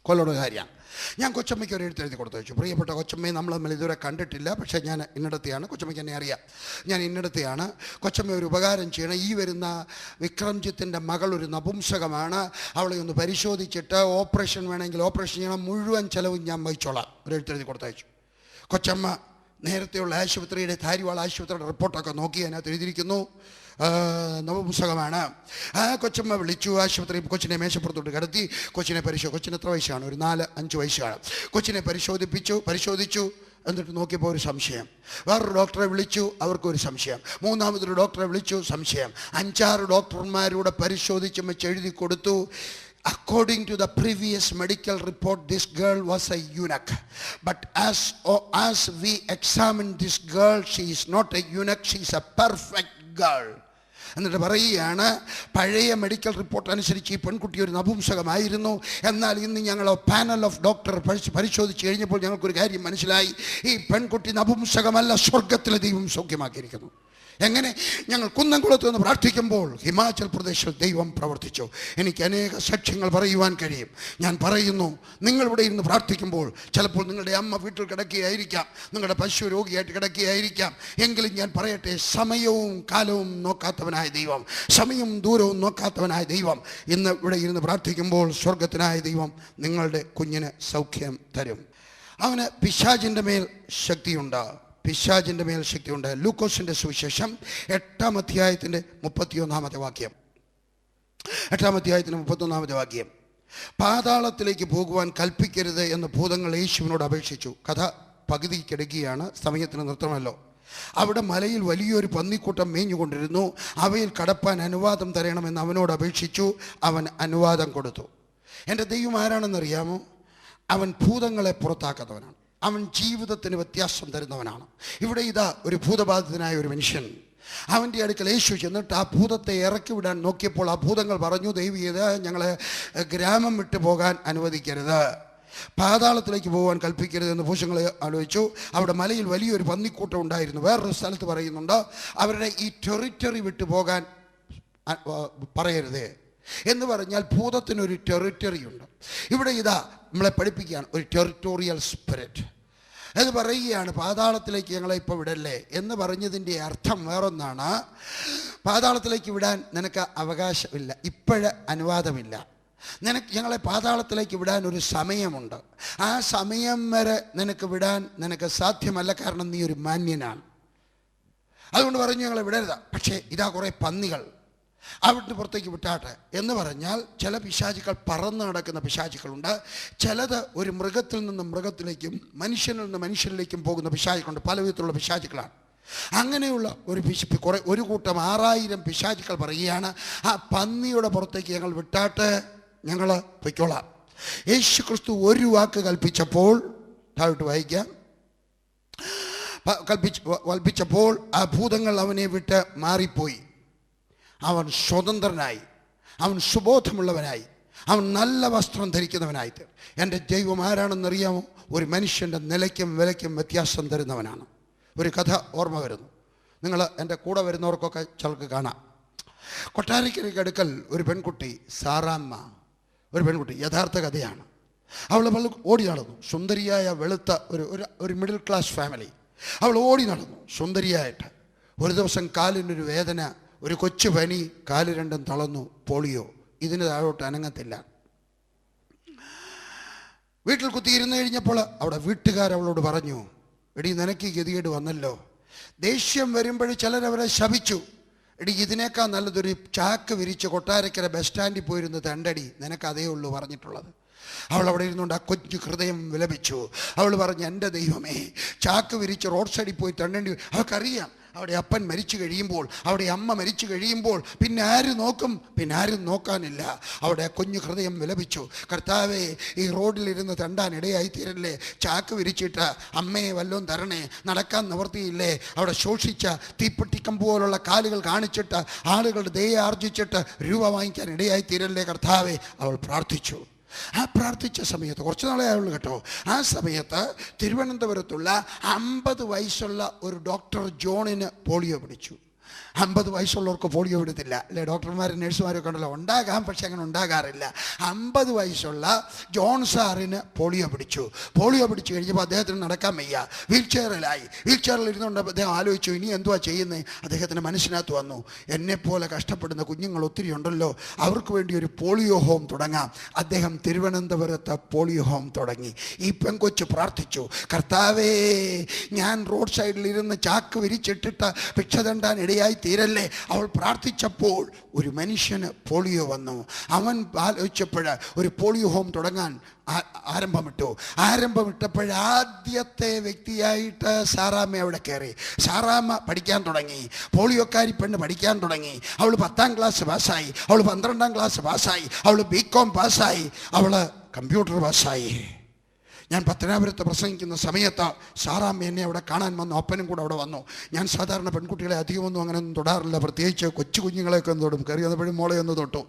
കൊല്ലൂരുകാരിയാണ്. ഞാൻ കൊച്ചമ്മയ്ക്ക് ഒരു എഴുത്തെഴുതി കൊടുത്തു വെച്ചു. പ്രിയപ്പെട്ട കൊച്ചമ്മയെ നമ്മൾ തമ്മിൽ ഇതുവരെ കണ്ടിട്ടില്ല, പക്ഷേ ഞാൻ ഇന്നടത്തെയാണ്, കൊച്ചമ്മയ്ക്ക് എന്നെ അറിയാം, ഞാൻ ഇന്നടത്തെയാണ്. കൊച്ചമ്മ ഒരു ഉപകാരം ചെയ്യണം. ഈ വരുന്ന വിക്രംജിത്തിൻ്റെ മകൾ ഒരു നപുംസകമാണ്, അവളെ ഒന്ന് പരിശോധിച്ചിട്ട് ഓപ്പറേഷൻ വേണമെങ്കിൽ ഓപ്പറേഷൻ ചെയ്യണം, മുഴുവൻ ചിലവും ഞാൻ വഹിച്ചോളാം. ഒരു എഴുത്തെഴുതി കൊടുത്തയച്ചു. കൊച്ചമ്മ നേരത്തെയുള്ള ആശുപത്രിയുടെ ധാരിവാൾ ആശുപത്രിയുടെ റിപ്പോർട്ടൊക്കെ നോക്കി അതിനകത്ത് എഴുതിയിരിക്കുന്നു നവപുസ്തകമാണ്. ആ കൊച്ചമ്മ വിളിച്ചു ആശുപത്രി, കൊച്ചിനെ മേശപ്പുറത്തോട്ട് കിടത്തി, കൊച്ചിനെ കൊച്ചിന് എത്ര വയസ്സാണ്? ഒരു 4-5 വയസ്സാണ്. കൊച്ചിനെ പരിശോധിച്ചു. എന്നിട്ട് നോക്കിയപ്പോൾ ഒരു സംശയം. വേറൊരു ഡോക്ടറെ വിളിച്ചു, അവർക്കൊരു സംശയം. മൂന്നാമതൊരു ഡോക്ടറെ വിളിച്ചു, സംശയം. 5-6 ഡോക്ടർമാരൂടെ പരിശോധിച്ച് വെച്ച് എഴുതി കൊടുത്തു. According to the previous medical report, this girl was a eunuch. But as we examined this girl, she is not a eunuch, she is a perfect girl. എന്നിട്ട് പറയുകയാണ്, പഴയ മെഡിക്കൽ റിപ്പോർട്ട് അനുസരിച്ച് ഈ പെൺകുട്ടി ഒരു നപുംസകമായിരുന്നു. എന്നാൽ ഇന്ന് ഞങ്ങൾ പാനൽ ഓഫ് ഡോക്ടർ പരിശോധിച്ച് കഴിഞ്ഞപ്പോൾ ഞങ്ങൾക്കൊരു കാര്യം മനസ്സിലായി, ഈ പെൺകുട്ടി നപുംസകമല്ല, സ്വർഗത്തിലെ ദൈവം സൗഖ്യമാക്കിയിരിക്കുന്നു. എങ്ങനെ? ഞങ്ങൾ കുന്നംകുളത്ത് നിന്ന് പ്രാർത്ഥിക്കുമ്പോൾ ഹിമാചൽ പ്രദേശിൽ ദൈവം പ്രവർത്തിച്ചു. എനിക്ക് അനേക സാക്ഷ്യങ്ങൾ പറയുവാൻ കഴിയും. ഞാൻ പറയുന്നു, നിങ്ങളിവിടെ ഇരുന്ന് പ്രാർത്ഥിക്കുമ്പോൾ ചിലപ്പോൾ നിങ്ങളുടെ അമ്മ വീട്ടിൽ കിടക്കുകയായിരിക്കാം, നിങ്ങളുടെ പശു രോഗിയായിട്ട് കിടക്കുകയായിരിക്കാം. എങ്കിലും ഞാൻ പറയട്ടെ, സമയവും കാലവും നോക്കാത്തവനായ ദൈവം, സമയവും ദൂരവും നോക്കാത്തവനായ ദൈവം ഇന്ന് ഇവിടെ ഇരുന്ന് പ്രാർത്ഥിക്കുമ്പോൾ സ്വർഗത്തിനായ ദൈവം നിങ്ങളുടെ കുഞ്ഞിന് സൗഖ്യം തരും. അവന് പിശാചിൻ്റെ മേൽ ശക്തിയുണ്ട്. ലൂക്കോസിൻ്റെ സുവിശേഷം 8-ാം അധ്യായത്തിൻ്റെ 31-ാമത്തെ വാക്യം. 8-ാം അധ്യായത്തിൻ്റെ 31-ാമത്തെ വാക്യം. പാതാളത്തിലേക്ക് പോകുവാൻ കൽപ്പിക്കരുത് എന്ന് ഭൂതങ്ങൾ യേശുവിനോട് അപേക്ഷിച്ചു. കഥ പകുതിക്കിടക്കുകയാണ്, സമയത്തിന് നിർത്തണമല്ലോ. അവിടെ മലയിൽ വലിയൊരു പന്നിക്കൂട്ടം മേഞ്ഞുകൊണ്ടിരുന്നു. അവയിൽ കടപ്പാൻ അനുവാദം തരണമെന്ന് അവനോട് അപേക്ഷിച്ചു. അവൻ അനുവാദം കൊടുത്തു. എൻ്റെ ദൈവം ആരാണെന്നറിയാമോ? അവൻ ഭൂതങ്ങളെ പുറത്താക്കുന്നവനാണ്. അവൻ ജീവിതത്തിന് വ്യത്യാസം തരുന്നവനാണ്. ഇവിടെ ഇതാ ഒരു ഭൂതബാധിതനായ ഒരു മനുഷ്യൻ, അവൻ്റെ അടുക്കൽ യേശു ചെന്നിട്ട് ആ ഭൂതത്തെ ഇറക്കി വിടാൻ നോക്കിയപ്പോൾ ആ ഭൂതങ്ങൾ പറഞ്ഞു, ദൈവീയത, ഞങ്ങളെ ഗ്രാമം വിട്ടു പോകാൻ അനുവദിക്കരുത്, പാതാളത്തിലേക്ക് പോകാൻ കൽപ്പിക്കരുത് എന്ന് ഭൂഷങ്ങളെ ആലോചിച്ചു. അവിടെ മലയിൽ വലിയൊരു പന്നിക്കൂട്ടം ഉണ്ടായിരുന്നു. വേറൊരു സ്ഥലത്ത് പറയുന്നുണ്ട്, അവരുടെ ഈ ടെറിറ്ററി വിട്ടു പോകാൻ പറയരുതേ എന്ന് പറഞ്ഞാൽ ഭൂതത്തിനൊരു ടെറിറ്ററി ഉണ്ട്. ഇവിടെ ഇതാ നമ്മളെ പഠിപ്പിക്കുകയാണ് ഒരു ടെറിട്ടോറിയൽ സ്പിരിറ്റ്. അത് പറയുകയാണ്, പാതാളത്തിലേക്ക് ഞങ്ങളെ ഇപ്പോൾ വിടല്ലേ എന്ന് പറഞ്ഞതിൻ്റെ അർത്ഥം വേറൊന്നാണ്. പാതാളത്തിലേക്ക് വിടാൻ നിനക്ക് അവകാശമില്ല, ഇപ്പോഴ് അനുവാദമില്ല. ഞങ്ങളെ പാതാളത്തിലേക്ക് വിടാൻ ഒരു സമയമുണ്ട്. ആ സമയം വരെ നിനക്ക് സാധ്യമല്ല, കാരണം നീ ഒരു മാന്യനാണ്. അതുകൊണ്ട് പറഞ്ഞു ഞങ്ങളെ വിടരുത്. പക്ഷേ ഇതാ കുറേ പന്നികൾ, അവിടുന്ന് പുറത്തേക്ക് വിട്ടാട്ടെ എന്ന് പറഞ്ഞാൽ ചില പിശാചുക്കൾ പറന്ന് നടക്കുന്ന പിശാചുക്കളുണ്ട്. ചിലത് ഒരു മൃഗത്തിൽ നിന്ന് മൃഗത്തിലേക്കും മനുഷ്യനിൽ നിന്ന് മനുഷ്യനിലേക്കും പോകുന്ന പിശാചുക്കളുണ്ട്. പല വിധത്തിലുള്ള പിശാചുക്കളാണ്. അങ്ങനെയുള്ള ഒരു കൂട്ടം 6000 പിശാചുക്കൾ പറയുകയാണ്, ആ പന്നിയുടെ പുറത്തേക്ക് ഞങ്ങൾ വിട്ടാട്ട് ഞങ്ങൾ പൊയ്ക്കോളാം. യേശു ക്രിസ്തു ഒരു വാക്ക് കൽപ്പിച്ചപ്പോൾ, താഴോട്ട് വായിക്കാം, കൽപ്പിച്ചപ്പോൾ ആ ഭൂതങ്ങൾ അവനെ വിട്ട് മാറിപ്പോയി. അവൻ സ്വതന്ത്രനായി, അവൻ സുബോധമുള്ളവനായി, അവൻ നല്ല വസ്ത്രം ധരിക്കുന്നവനായി. എൻ്റെ ദൈവം ആരാണെന്നറിയാമോ? ഒരു മനുഷ്യൻ്റെ നിലയ്ക്കും വിലയ്ക്കും വ്യത്യാസം തരുന്നവനാണ്. ഒരു കഥ ഓർമ്മ വരുന്നു, നിങ്ങൾ എൻ്റെ കൂടെ വരുന്നവർക്കൊക്കെ ചിലർക്ക് കാണാം. കൊട്ടാരക്കരയ്ക്ക് അടുക്കൽ ഒരു പെൺകുട്ടി, സാറാമ്മ, ഒരു പെൺകുട്ടി, യഥാർത്ഥ കഥയാണ്. അവൾ ഓടി നടന്നു, സുന്ദരിയായ വെളുത്ത ഒരു മിഡിൽ ക്ലാസ് ഫാമിലി. അവൾ ഓടി നടന്നു സുന്ദരിയായിട്ട്. ഒരു ദിവസം കാലിനൊരു വേദന, ഒരു കൊച്ചു പനി, കാല് രണ്ടും തളർന്നു, പോളിയോ, ഇതിന് താഴോട്ട് അനങ്ങത്തില്ല. വീട്ടിൽ കുത്തിയിരുന്നു കഴിഞ്ഞപ്പോൾ അവിടെ വീട്ടുകാരവളോട് പറഞ്ഞു, എടി നിനക്ക് ഗതികേട് വന്നല്ലോ. ദേഷ്യം വരുമ്പോൾ ചിലരവരെ ശപിച്ചു, എടി ഇതിനേക്കാൾ നല്ലതൊരു ചാക്ക് വിരിച്ച് കൊട്ടാരക്കര ബസ് സ്റ്റാൻഡിൽ പോയിരുന്ന് തണ്ടടി, നിനക്ക് അതേ ഉള്ളൂ പറഞ്ഞിട്ടുള്ളത്. അവൾ അവിടെ ഇരുന്നുകൊണ്ട് ആ കൊച്ചു ഹൃദയം വിലപിച്ചു. അവൾ പറഞ്ഞു, എൻ്റെ ദൈവമേ, ചാക്ക് വിരിച്ച് റോഡ് സൈഡിൽ പോയി തണ്ടേണ്ടി. അവൾക്കറിയാം അവിടെ അപ്പൻ മരിച്ചു കഴിയുമ്പോൾ, അവിടെ അമ്മ മരിച്ചു കഴിയുമ്പോൾ പിന്നെ ആര് നോക്കും? പിന്നെ ആരും നോക്കാനില്ല. അവിടെ കുഞ്ഞു ഹൃദയം വിലപിച്ചു, കർത്താവേ, ഈ റോഡിലിരുന്ന് തണ്ടാൻ ഇടയായി തീരല്ലേ, ചാക്ക് വിരിച്ചിട്ട് അമ്മയെ വല്ലതും തരണേ, നടക്കാൻ നിവർത്തിയില്ലേ, അവിടെ ശോഷിച്ച തീപ്പെട്ടിക്കമ്പ് പോലുള്ള കാലുകൾ കാണിച്ചിട്ട് ആളുകളുടെ ദയ ആർജിച്ചിട്ട് രൂപ വാങ്ങിക്കാൻ ഇടയായി തീരല്ലേ കർത്താവേ. അവൾ പ്രാർത്ഥിച്ചു. ആ പ്രാർത്ഥിച്ച സമയത്ത് കുറച്ച് നാളേ ആയുള്ളൂ കേട്ടോ. ആ സമയത്ത് തിരുവനന്തപുരത്തുള്ള 50 വയസ്സുള്ള ഒരു ഡോക്ടർ ജോണിന് പോളിയോ പിടിച്ചു. 50 വയസ്സുള്ളവർക്ക് പോളിയോ വിടത്തില്ല അല്ലേ? ഡോക്ടർമാരും നഴ്സുമാരൊക്കെ ഉണ്ടല്ലോ, ഉണ്ടാകാം, പക്ഷെ അങ്ങനെ ഉണ്ടാകാറില്ല. 50 വയസ്സുള്ള ജോൺ സാറിന് പോളിയോ പിടിച്ചു. പോളിയോ പിടിച്ചു കഴിഞ്ഞപ്പോൾ അദ്ദേഹത്തിന് നടക്കാൻ വയ്യ, വീൽ ചെയറിൽ ഇരുന്നുകൊണ്ട് അദ്ദേഹം ആലോചിച്ചു ഇനി എന്തുവാ ചെയ്യുന്നത്. അദ്ദേഹത്തിന് മനസ്സിനകത്ത് വന്നു, എന്നെപ്പോലെ കഷ്ടപ്പെടുന്ന കുഞ്ഞുങ്ങൾ ഒത്തിരി ഉണ്ടല്ലോ, അവർക്ക് വേണ്ടി ഒരു പോളിയോ ഹോം തുടങ്ങാം. അദ്ദേഹം തിരുവനന്തപുരത്ത് പോളിയോ ഹോം തുടങ്ങി. ഈ പെങ്കൊച്ച് പ്രാർത്ഥിച്ചു, കർത്താവേ, ഞാൻ റോഡ് സൈഡിൽ ഇരുന്ന് ചാക്ക് വിരിച്ചിട്ടിട്ട് ഭിക്ഷ തണ്ടാൻ ഇടയായി തീരല്ലേ. അവൾ പ്രാർത്ഥിച്ചപ്പോൾ ഒരു മനുഷ്യന് പോളിയോ വന്നു. അവൻ ആലോചിച്ചപ്പോൾ ഒരു പോളിയോ ഹോം തുടങ്ങാൻ ആരംഭമിട്ടപ്പോൾ ആദ്യത്തെ വ്യക്തിയായിട്ട് സാറാമ്മ അവിടെ കയറി. സാറാമ്മ പഠിക്കാൻ തുടങ്ങി, പോളിയോക്കാരി പെണ്ണ് പഠിക്കാൻ തുടങ്ങി. അവൾ 10ാം ക്ലാസ് പാസ്സായി, അവൾ 12ാം ക്ലാസ് പാസ്സായി, അവൾ BCom പാസ്സായി, അവൾ കമ്പ്യൂട്ടർ പാസ്സായി. ഞാൻ പത്തനാപുരത്ത് പ്രസംഗിക്കുന്ന സമയത്ത് സാറാമ്മ എന്നെ അവിടെ കാണാൻ വന്നു, അപ്പനും കൂടെ അവിടെ വന്നു. ഞാൻ സാധാരണ പെൺകുട്ടികളെ അധികമൊന്നും അങ്ങനെ ഒന്നും തൊടാറില്ല, പ്രത്യേകിച്ച് കൊച്ചു കുഞ്ഞുങ്ങളെയൊക്കെ ഒന്ന് തൊടും, കയറി വന്നപ്പോഴും മോളെ ഒന്ന് തൊട്ടു.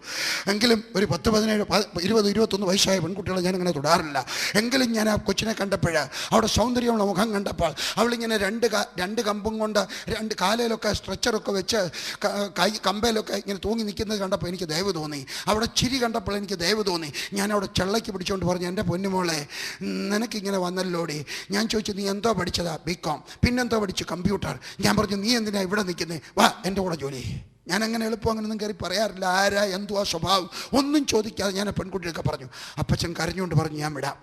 എങ്കിലും ഒരു 10, 17, 20, 21 വയസ്സായ പെൺകുട്ടികളെ ഞാനങ്ങനെ തൊടാറില്ല. എങ്കിലും ഞാൻ ആ കൊച്ചിനെ കണ്ടപ്പോൾ, അവിടെ സൗന്ദര്യമുള്ള മുഖം കണ്ടപ്പോൾ, അവളിങ്ങനെ രണ്ട് കമ്പും കൊണ്ട് 2 കാലയിലൊക്കെ സ്ട്രെച്ചറൊക്കെ വെച്ച് കമ്പയിലൊക്കെ ഇങ്ങനെ തൂങ്ങി നിൽക്കുന്നത് കണ്ടപ്പോൾ എനിക്ക് ദയവ് തോന്നി. അവിടെ ചിരി കണ്ടപ്പോൾ എനിക്ക് ദയവ് തോന്നി. ഞാൻ അവിടെ ചെള്ളയ്ക്ക് പിടിച്ചുകൊണ്ട് പറഞ്ഞു, എൻ്റെ പൊന്നുമോളെ, നിനക്കിങ്ങനെ വന്നല്ലോടി. ഞാൻ ചോദിച്ചു, നീ എന്തോ പഠിച്ചതാ? BCom. പിന്നെന്തോ പഠിച്ചു? കമ്പ്യൂട്ടർ. ഞാൻ പറഞ്ഞു, നീ എന്തിനാ ഇവിടെ നിൽക്കുന്നത്? വാ എൻ്റെ കൂടെ ജോലി. ഞാൻ അങ്ങനെ എളുപ്പം അങ്ങനെയൊന്നും കയറി പറയാറില്ല. ആരാ എന്തുവാ സ്വഭാവം ഒന്നും ചോദിക്കാതെ ഞാൻ ആ പെൺകുട്ടിയൊക്കെ പറഞ്ഞു. അപ്പച്ചൻ കരഞ്ഞുകൊണ്ട് പറഞ്ഞു, ഞാൻ വിടാം.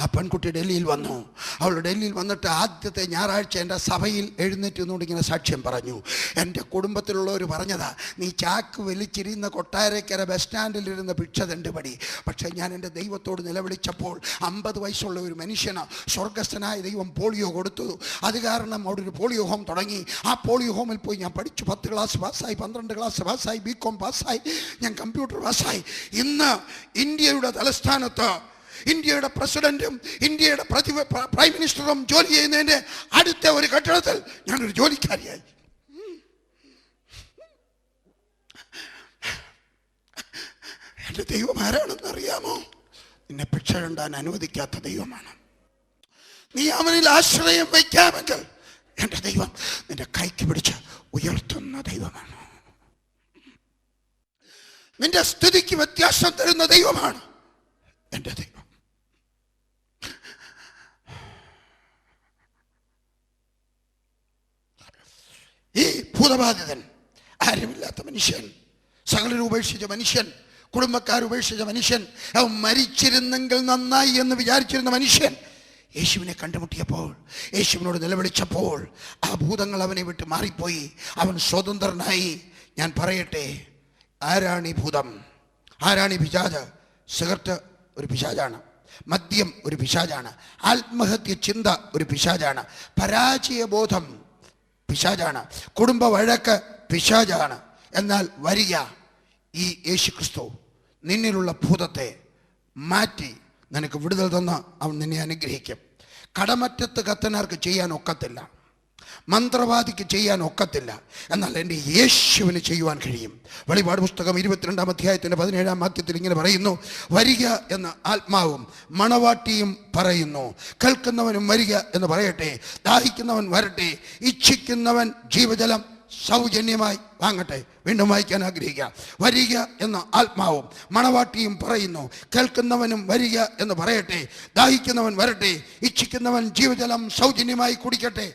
ആ പെൺകുട്ടി ഡൽഹിയിൽ വന്നു. അവൾ ഡൽഹിയിൽ വന്നിട്ട് ആദ്യത്തെ ഞായറാഴ്ച എൻ്റെ സഭയിൽ എഴുന്നേറ്റ് നിന്നുകൊണ്ട് ഇങ്ങനെ സാക്ഷ്യം പറഞ്ഞു. എൻ്റെ കുടുംബത്തിലുള്ളവർ പറഞ്ഞതാ, നീ ചാക്ക് വലിച്ചിരുന്ന കൊട്ടാരക്കര ബസ് സ്റ്റാൻഡിലിരുന്ന ഭിക്ഷ തണ്ടുപടി. പക്ഷേ ഞാൻ എൻ്റെ ദൈവത്തോട് നിലവിളിച്ചപ്പോൾ 50 വയസ്സുള്ള ഒരു മനുഷ്യന് സ്വർഗസ്ഥനായ ദൈവം പോളിയോ കൊടുത്തു. അത് കാരണം അവിടെ ഒരു പോളിയോ ഹോം തുടങ്ങി. ആ പോളിയോ ഹോമിൽ പോയി ഞാൻ പഠിച്ചു. 10 ക്ലാസ് പാസ്സായി, 12 ക്ലാസ് പാസ്സായി, BCom പാസ്സായി, ഞാൻ കമ്പ്യൂട്ടർ പാസ്സായി. ഇന്ന് ഇന്ത്യയുടെ തലസ്ഥാനത്ത് ഇന്ത്യയുടെ പ്രസിഡന്റും ഇന്ത്യയുടെ പ്രൈം മിനിസ്റ്ററും ജോലി ചെയ്യുന്നതിൻ്റെ അടുത്ത ഒരു കെട്ടിടത്തിൽ ഞാനൊരു ജോലിക്കാരിയായി. എൻ്റെ ദൈവം ആരാണെന്ന് അറിയാമോ? നിന്നെ ഭിക്ഷ കണ്ടാൻ അനുവദിക്കാത്ത ദൈവമാണ്. നീ അവനിൽ ആശ്രയം വയ്ക്കാമെങ്കിൽ എൻ്റെ ദൈവം നിന്റെ കൈക്ക് പിടിച്ച് ഉയർത്തുന്ന ദൈവമാണ്. നിന്റെ സ്ഥിതിക്ക് വ്യത്യാസം തരുന്ന ദൈവമാണ് എൻ്റെ ദൈവം. ഈ ഭൂതബാധിതൻ, ആരുമില്ലാത്ത മനുഷ്യൻ, സകലരും ഉപേക്ഷിച്ച മനുഷ്യൻ, കുടുംബക്കാരുപേക്ഷിച്ച മനുഷ്യൻ, അവൻ മരിച്ചിരുന്നെങ്കിൽ നന്നായി എന്ന് വിചാരിച്ചിരുന്ന മനുഷ്യൻ യേശുവിനെ കണ്ടുമുട്ടിയപ്പോൾ, യേശുവിനോട് നിലവിളിച്ചപ്പോൾ ആ ഭൂതങ്ങൾ അവനെ വിട്ട് മാറിപ്പോയി. അവൻ സ്വതന്ത്രനായി. ഞാൻ പറയട്ടെ, ആരാണ് ഈ ഭൂതം? ആരാണ് ഈ പിശാച്? സിഗരറ്റ് ഒരു പിശാചാണ്, മദ്യം ഒരു പിശാചാണ്, ആത്മഹത്യ ചിന്ത ഒരു പിശാചാണ്, പരാജയബോധം പിശാചാണ്, കുടുംബ വഴക്ക് പിശാചാണ്. എന്നാൽ വരിക, ഈ യേശുക്രിസ്തു നിന്നിലുള്ള ഭൂതത്തെ മാറ്റി നിനക്ക് വിടുതൽ തന്ന് അവൻ നിന്നെ അനുഗ്രഹിക്കും. കടമറ്റത്ത് കത്തനാർക്ക് ചെയ്യാൻ ഒക്കത്തില്ല, മന്ത്രവാദിക്ക് ചെയ്യാൻ ഒക്കത്തില്ല, എന്നാൽ എൻ്റെ യേശുവിന് ചെയ്യുവാൻ കഴിയും. വെളിപാട് പുസ്തകം 22-ാം അധ്യായത്തിൻ്റെ 17-ാം വാക്യത്തിൽ ഇങ്ങനെ പറയുന്നു, വരിക എന്ന് ആത്മാവും മണവാട്ടിയും പറയുന്നു. കേൾക്കുന്നവനും വരിക എന്ന് പറയട്ടെ, ദാഹിക്കുന്നവൻ വരട്ടെ, ഇച്ഛിക്കുന്നവൻ ജീവജലം സൗജന്യമായി വാങ്ങട്ടെ. വീണ്ടും വായിക്കാൻ ആഗ്രഹിക്കുക. വരിക എന്ന് ആത്മാവും മണവാട്ടിയും പറയുന്നു. കേൾക്കുന്നവനും വരിക എന്ന് പറയട്ടെ, ദാഹിക്കുന്നവൻ വരട്ടെ, ഇച്ഛിക്കുന്നവൻ ജീവജലം സൗജന്യമായി കുടിക്കട്ടെ.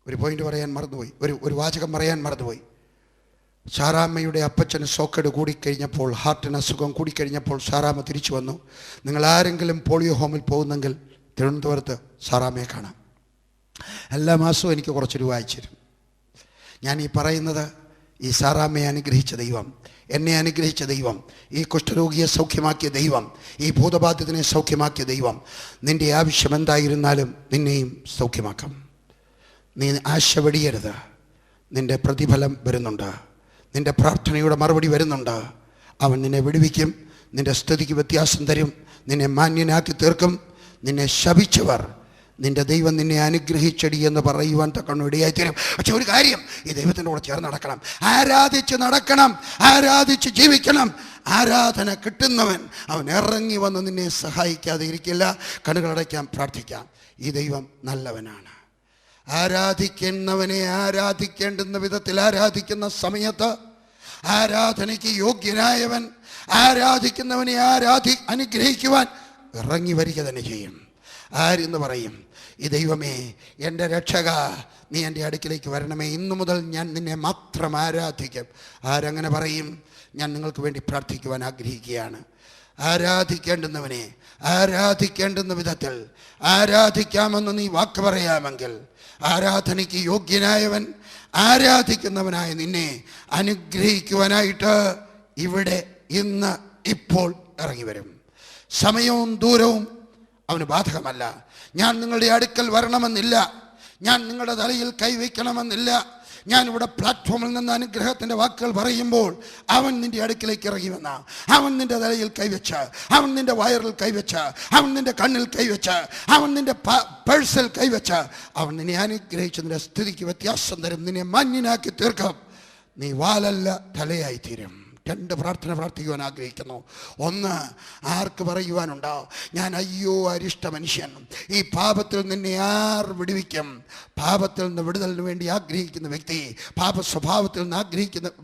ഒരു പോയിന്റ് പറയാൻ മറന്നുപോയി, ഒരു വാചകം പറയാൻ മറന്നുപോയി. സാറാമ്മയുടെ അപ്പച്ചന് സോക്കേട് കൂടിക്കഴിഞ്ഞപ്പോൾ, ഹാർട്ടിന് അസുഖം കൂടിക്കഴിഞ്ഞപ്പോൾ സാറാമ്മ തിരിച്ചു വന്നു. നിങ്ങൾ ആരെങ്കിലും പോളിയോ ഹോമിൽ പോകുന്നെങ്കിൽ തിരുവനന്തപുരത്ത് സാറാമ്മയെ കാണാം. എല്ലാ മാസവും എനിക്ക് കുറച്ച് രൂപ അയച്ചു തരും. ഞാൻ ഈ പറയുന്നത്, ഈ സാറാമ്മയെ അനുഗ്രഹിച്ച ദൈവം, എന്നെ അനുഗ്രഹിച്ച ദൈവം, ഈ കുഷ്ഠരോഗിയെ സൗഖ്യമാക്കിയ ദൈവം, ഈ ഭൂതബാധിതനെ സൗഖ്യമാക്കിയ ദൈവം, നിൻ്റെ ആവശ്യം എന്തായിരുന്നാലും നിന്നെയും സൗഖ്യമാക്കാം. നീ ആശ വെടിയരുത്. നിൻ്റെ പ്രതിഫലം വരുന്നുണ്ട്, നിൻ്റെ പ്രാർത്ഥനയുടെ മറുപടി വരുന്നുണ്ട്. അവൻ നിന്നെ വിടുവിക്കും, നിൻ്റെ സ്ഥിതിക്ക് വ്യത്യാസം തരും, നിന്നെ മാന്യനാക്കി തീർക്കും. നിന്നെ ശപിച്ചവർ നിന്റെ ദൈവം നിന്നെ അനുഗ്രഹിച്ചടി എന്ന് പറയുവാൻ തക്കണം ഇടയായിത്തീരും. പക്ഷെ ഒരു കാര്യം, ഈ ദൈവത്തിൻ്റെ കൂടെ ചേർന്ന് നടക്കണം, ആരാധിച്ച് നടക്കണം, ആരാധിച്ച് ജീവിക്കണം. ആരാധന കിട്ടുന്നവൻ അവൻ ഇറങ്ങി വന്ന് നിന്നെ സഹായിക്കാതെ ഇരിക്കില്ല. കണ്ണുകളടയ്ക്കാം, പ്രാർത്ഥിക്കാം. ഈ ദൈവം നല്ലവനാണ്. ആരാധിക്കുന്നവനെ ആരാധിക്കേണ്ടുന്ന വിധത്തിൽ ആരാധിക്കുന്ന സമയത്ത് ആരാധനയ്ക്ക് യോഗ്യനായവൻ ആരാധിക്കുന്നവനെ അനുഗ്രഹിക്കുവാൻ ഇറങ്ങി വരിക തന്നെ ചെയ്യും. ആരെന്ന് പറയും, ഈ ദൈവമേ, എൻ്റെ രക്ഷക, നീ എൻ്റെ അടുക്കിലേക്ക് വരണമേ, ഇന്നു മുതൽ ഞാൻ നിന്നെ മാത്രം ആരാധിക്കും. ആരങ്ങനെ പറയും? ഞാൻ നിങ്ങൾക്ക് വേണ്ടി പ്രാർത്ഥിക്കുവാൻ ആഗ്രഹിക്കുകയാണ്. ആരാധിക്കേണ്ടുന്നവനെ ആരാധിക്കേണ്ടുന്ന വിധത്തിൽ ആരാധിക്കാമെന്ന് നീ വാക്ക് പറയാമെങ്കിൽ ആരാധനയ്ക്ക് യോഗ്യനായവൻ ആരാധിക്കുന്നവനായ നിന്നെ അനുഗ്രഹിക്കുവാനായിട്ട് ഇവിടെ ഇന്ന് ഇപ്പോൾ ഇറങ്ങി വരും. സമയവും ദൂരവും അവന് ബാധകമല്ല. ഞാൻ നിങ്ങളുടെ അടുക്കൽ വരണമെന്നില്ല, ഞാൻ നിങ്ങളുടെ തലയിൽ കൈവയ്ക്കണമെന്നില്ല. ഞാനിവിടെ പ്ലാറ്റ്ഫോമിൽ നിന്ന് അനുഗ്രഹത്തിൻ്റെ വാക്കുകൾ പറയുമ്പോൾ അവൻ നിൻ്റെ അടുക്കിലേക്ക് ഇറങ്ങി വന്ന, അവൻ നിൻ്റെ തലയിൽ കൈവച്ച്, അവൻ നിൻ്റെ വയറിൽ കൈവച്ച്, അവൻ നിൻ്റെ കണ്ണിൽ കൈവച്ച്, അവൻ നിൻ്റെ പേഴ്സിൽ കൈവച്ച് അവൻ നിന്നെ അനുഗ്രഹിച്ച് നിൻ്റെ സ്ഥിതിക്ക് വ്യത്യാസം തരും, നിന്നെ മഞ്ഞിനാക്കി തീർക്കും. നീ വാലല്ല തലയായിത്തീരും. രണ്ട് പ്രാർത്ഥന പ്രാർത്ഥിക്കുവാൻ ആഗ്രഹിക്കുന്നു. ഒന്ന്, ആർക്ക് പറയുവാനുണ്ടോ, ഞാൻ അയ്യോ അരിഷ്ട മനുഷ്യൻ, ഈ പാപത്തിൽ നിന്നെ ആർ വിടുവിക്കും? പാപത്തിൽ നിന്ന് വിടുതലിന് വേണ്ടി ആഗ്രഹിക്കുന്ന വ്യക്തി, പാപ സ്വഭാവത്തിൽ നിന്ന്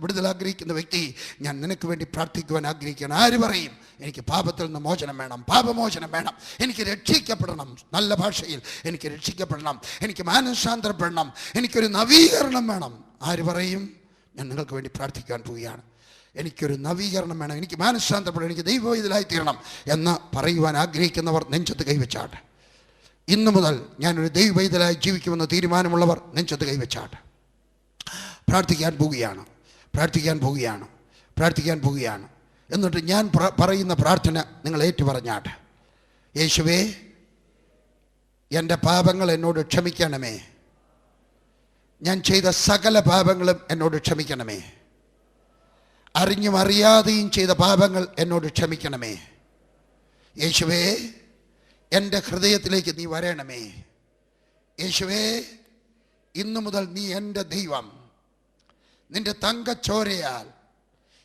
വിടുതൽ ആഗ്രഹിക്കുന്ന വ്യക്തി, ഞാൻ നിനക്ക് വേണ്ടി പ്രാർത്ഥിക്കുവാൻ ആഗ്രഹിക്കുകയാണ്. ആര് പറയും, എനിക്ക് പാപത്തിൽ നിന്ന് മോചനം വേണം, പാപമോചനം വേണം, എനിക്ക് രക്ഷിക്കപ്പെടണം, നല്ല ഭാഷയിൽ എനിക്ക് രക്ഷിക്കപ്പെടണം, എനിക്ക് മാനസാന്തരപ്പെടണം, എനിക്കൊരു നവീകരണം വേണം? ആര് പറയും? ഞാൻ നിങ്ങൾക്ക് വേണ്ടി പ്രാർത്ഥിക്കാൻ പോവുകയാണ്. എനിക്കൊരു നവീകരണം വേണം, എനിക്ക് മാനസാന്തരപ്പെടണം, എനിക്ക് ദൈവവൈതലായിത്തീരണം എന്ന് പറയുവാൻ ആഗ്രഹിക്കുന്നവർ നെഞ്ചത്ത് കൈവച്ചാട്ട്. ഇന്നു മുതൽ ഞാനൊരു ദൈവവൈതലായി ജീവിക്കുമെന്ന് തീരുമാനമുള്ളവർ നെഞ്ചത്ത് കൈവച്ചാട്ട്. പ്രാർത്ഥിക്കാൻ പോവുകയാണ്, പ്രാർത്ഥിക്കാൻ പോവുകയാണ്, പ്രാർത്ഥിക്കാൻ പോവുകയാണ്. എന്നിട്ട് ഞാൻ പറയുന്ന പ്രാർത്ഥന നിങ്ങൾ ഏറ്റുപറഞ്ഞാട്ട്. യേശുവേ, എൻ്റെ പാപങ്ങൾ എന്നോട് ക്ഷമിക്കണമേ, ഞാൻ ചെയ്ത സകല പാപങ്ങളും എന്നോട് ക്ഷമിക്കണമേ, അറിഞ്ഞും അറിയാതെയും ചെയ്ത പാപങ്ങൾ എന്നോട് ക്ഷമിക്കണമേ. യേശുവേ, എൻ്റെ ഹൃദയത്തിലേക്ക് നീ വരണമേ. യേശുവേ, ഇന്നു മുതൽ നീ എൻ്റെ ദൈവം. നിൻ്റെ തങ്കച്ചോരയാൽ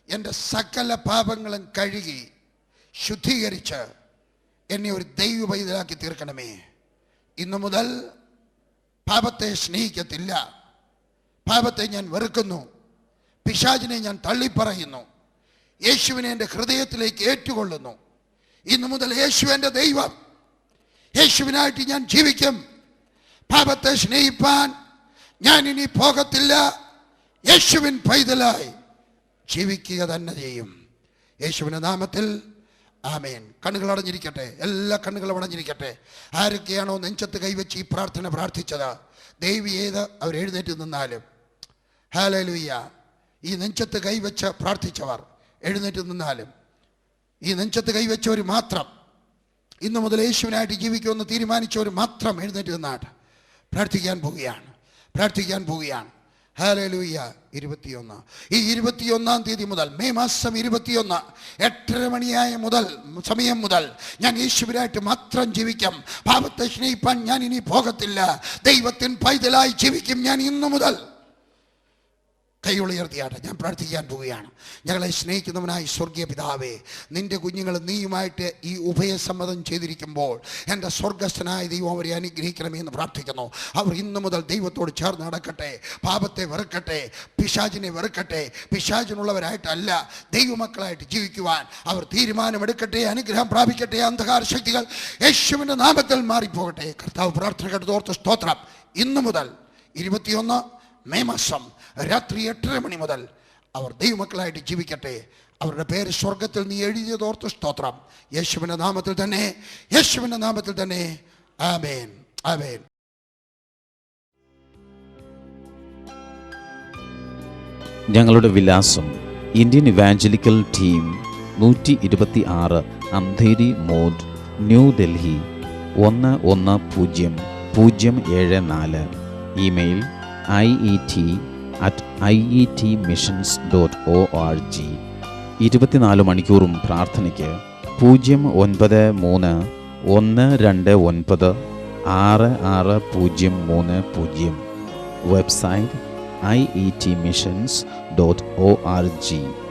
എൻ്റെ സകല പാപങ്ങളും കഴുകി ശുദ്ധീകരിച്ച് എന്നെ ഒരു ദൈവപൈതലാക്കി തീർക്കണമേ. ഇന്നു മുതൽ പാപത്തെ സ്നേഹിക്കത്തില്ല, പാപത്തെ ഞാൻ വെറുക്കുന്നു, പിശാചിനെ ഞാൻ തള്ളിപ്പറയുന്നു, യേശുവിനെ എൻ്റെ ഹൃദയത്തിലേക്ക് ഏറ്റുകൊള്ളുന്നു. ഇന്നു മുതൽ യേശു എൻ്റെ ദൈവം, യേശുവിനായിട്ട് ഞാൻ ജീവിക്കും. പാപത്തെ സ്നേഹിപ്പാൻ ഞാൻ ഇനി പോകത്തില്ല, യേശുവിൻ പൈതലായി ജീവിക്കുക തന്നെ ചെയ്യും. യേശുവിൻ്റെ നാമത്തിൽ ആമേൻ. കണ്ണുകൾ അടഞ്ഞിരിക്കട്ടെ, എല്ലാ കണ്ണുകളും അടഞ്ഞിരിക്കട്ടെ. ആരൊക്കെയാണോ നെഞ്ചത്ത് കൈവച്ച് ഈ പ്രാർത്ഥന പ്രാർത്ഥിച്ചത്, ദൈവം ഏത് അവർ എഴുന്നേറ്റ് നിന്നാലും, ഹല്ലേലൂയ, ഈ നെഞ്ചത്ത് കൈവച്ച് പ്രാർത്ഥിച്ചവർ എഴുന്നേറ്റ് നിന്നാലും, ഈ നെഞ്ചത്ത് കൈവച്ചവർ മാത്രം, ഇന്നു മുതൽ യേശുവിനായിട്ട് ജീവിക്കുമെന്ന് തീരുമാനിച്ചവർ മാത്രം എഴുന്നേറ്റ് നിന്നാട്ട് പ്രാർത്ഥിക്കാൻ പോവുകയാണ്, പ്രാർത്ഥിക്കാൻ പോവുകയാണ്. ഹല്ലേലൂയ. 21 ഈ 21-ാം തീയതി മുതൽ, മെയ് മാസം 21 8:30 മണിയായ സമയം മുതൽ ഞാൻ യേശുവിനായിട്ട് മാത്രം ജീവിക്കും. പാപത്തെ സ്നേഹിപ്പാൻ ഞാൻ ഇനി പോകത്തില്ല, ദൈവത്തിൻ പൈതലായി ജീവിക്കും ഞാൻ ഇന്നു മുതൽ. കൈയുയർത്തിയാട്ടെ, ഞാൻ പ്രാർത്ഥിക്കാൻ പോവുകയാണ്. ഞങ്ങളെ സ്നേഹിക്കുന്നവനായി സ്വർഗീയ പിതാവേ, നിൻ്റെ കുഞ്ഞുങ്ങൾ നീയുമായിട്ട് ഈ ഉഭയസമ്മതം ചെയ്തിരിക്കുമ്പോൾ എൻ്റെ സ്വർഗസ്ഥനായ ദൈവം അവരെ അനുഗ്രഹിക്കണമേ എന്ന് പ്രാർത്ഥിക്കുന്നു. അവർ ഇന്നു മുതൽ ദൈവത്തോട് ചേർന്ന് നടക്കട്ടെ, പാപത്തെ വെറുക്കട്ടെ, പിശാചിനെ വെറുക്കട്ടെ, പിശാചിനുള്ളവരായിട്ടല്ല ദൈവമക്കളായിട്ട് ജീവിക്കുവാൻ അവർ തീരുമാനമെടുക്കട്ടെ. അനുഗ്രഹം പ്രാപിക്കട്ടെ. അന്ധകാര ശക്തികൾ യേശുവിൻ്റെ നാമത്തിൽ മാറിപ്പോകട്ടെ. കർത്താവ് പ്രാർത്ഥന കേട്ടതോർത്ത് സ്തോത്രം. ഇന്നു മുതൽ 21 മെയ് മാസം രാത്രി 8:30 മണി മുതൽ അവർ ദൈവമക്കളായിട്ട് ജീവിക്കട്ടെ. അവരുടെ പേര് സ്വർഗത്തിൽ നീ എഴുതിയതോർത്ത് സ്തോത്രം. യേശുവിൻ്റെ നാമത്തിൽ തന്നെ, യേശുവിൻ്റെ നാമത്തിൽ തന്നെ. ആമേൻ, ആമേൻ. ഞങ്ങളുടെ വിലാസം: Indian evangelical team, 126 Andheri Mod, new Delhi 11074. Email iet@ietmissions.org. 24 മണിക്കൂറും പ്രാർത്ഥനയ്ക്ക് 093 129 663030. Website ietmissions.org.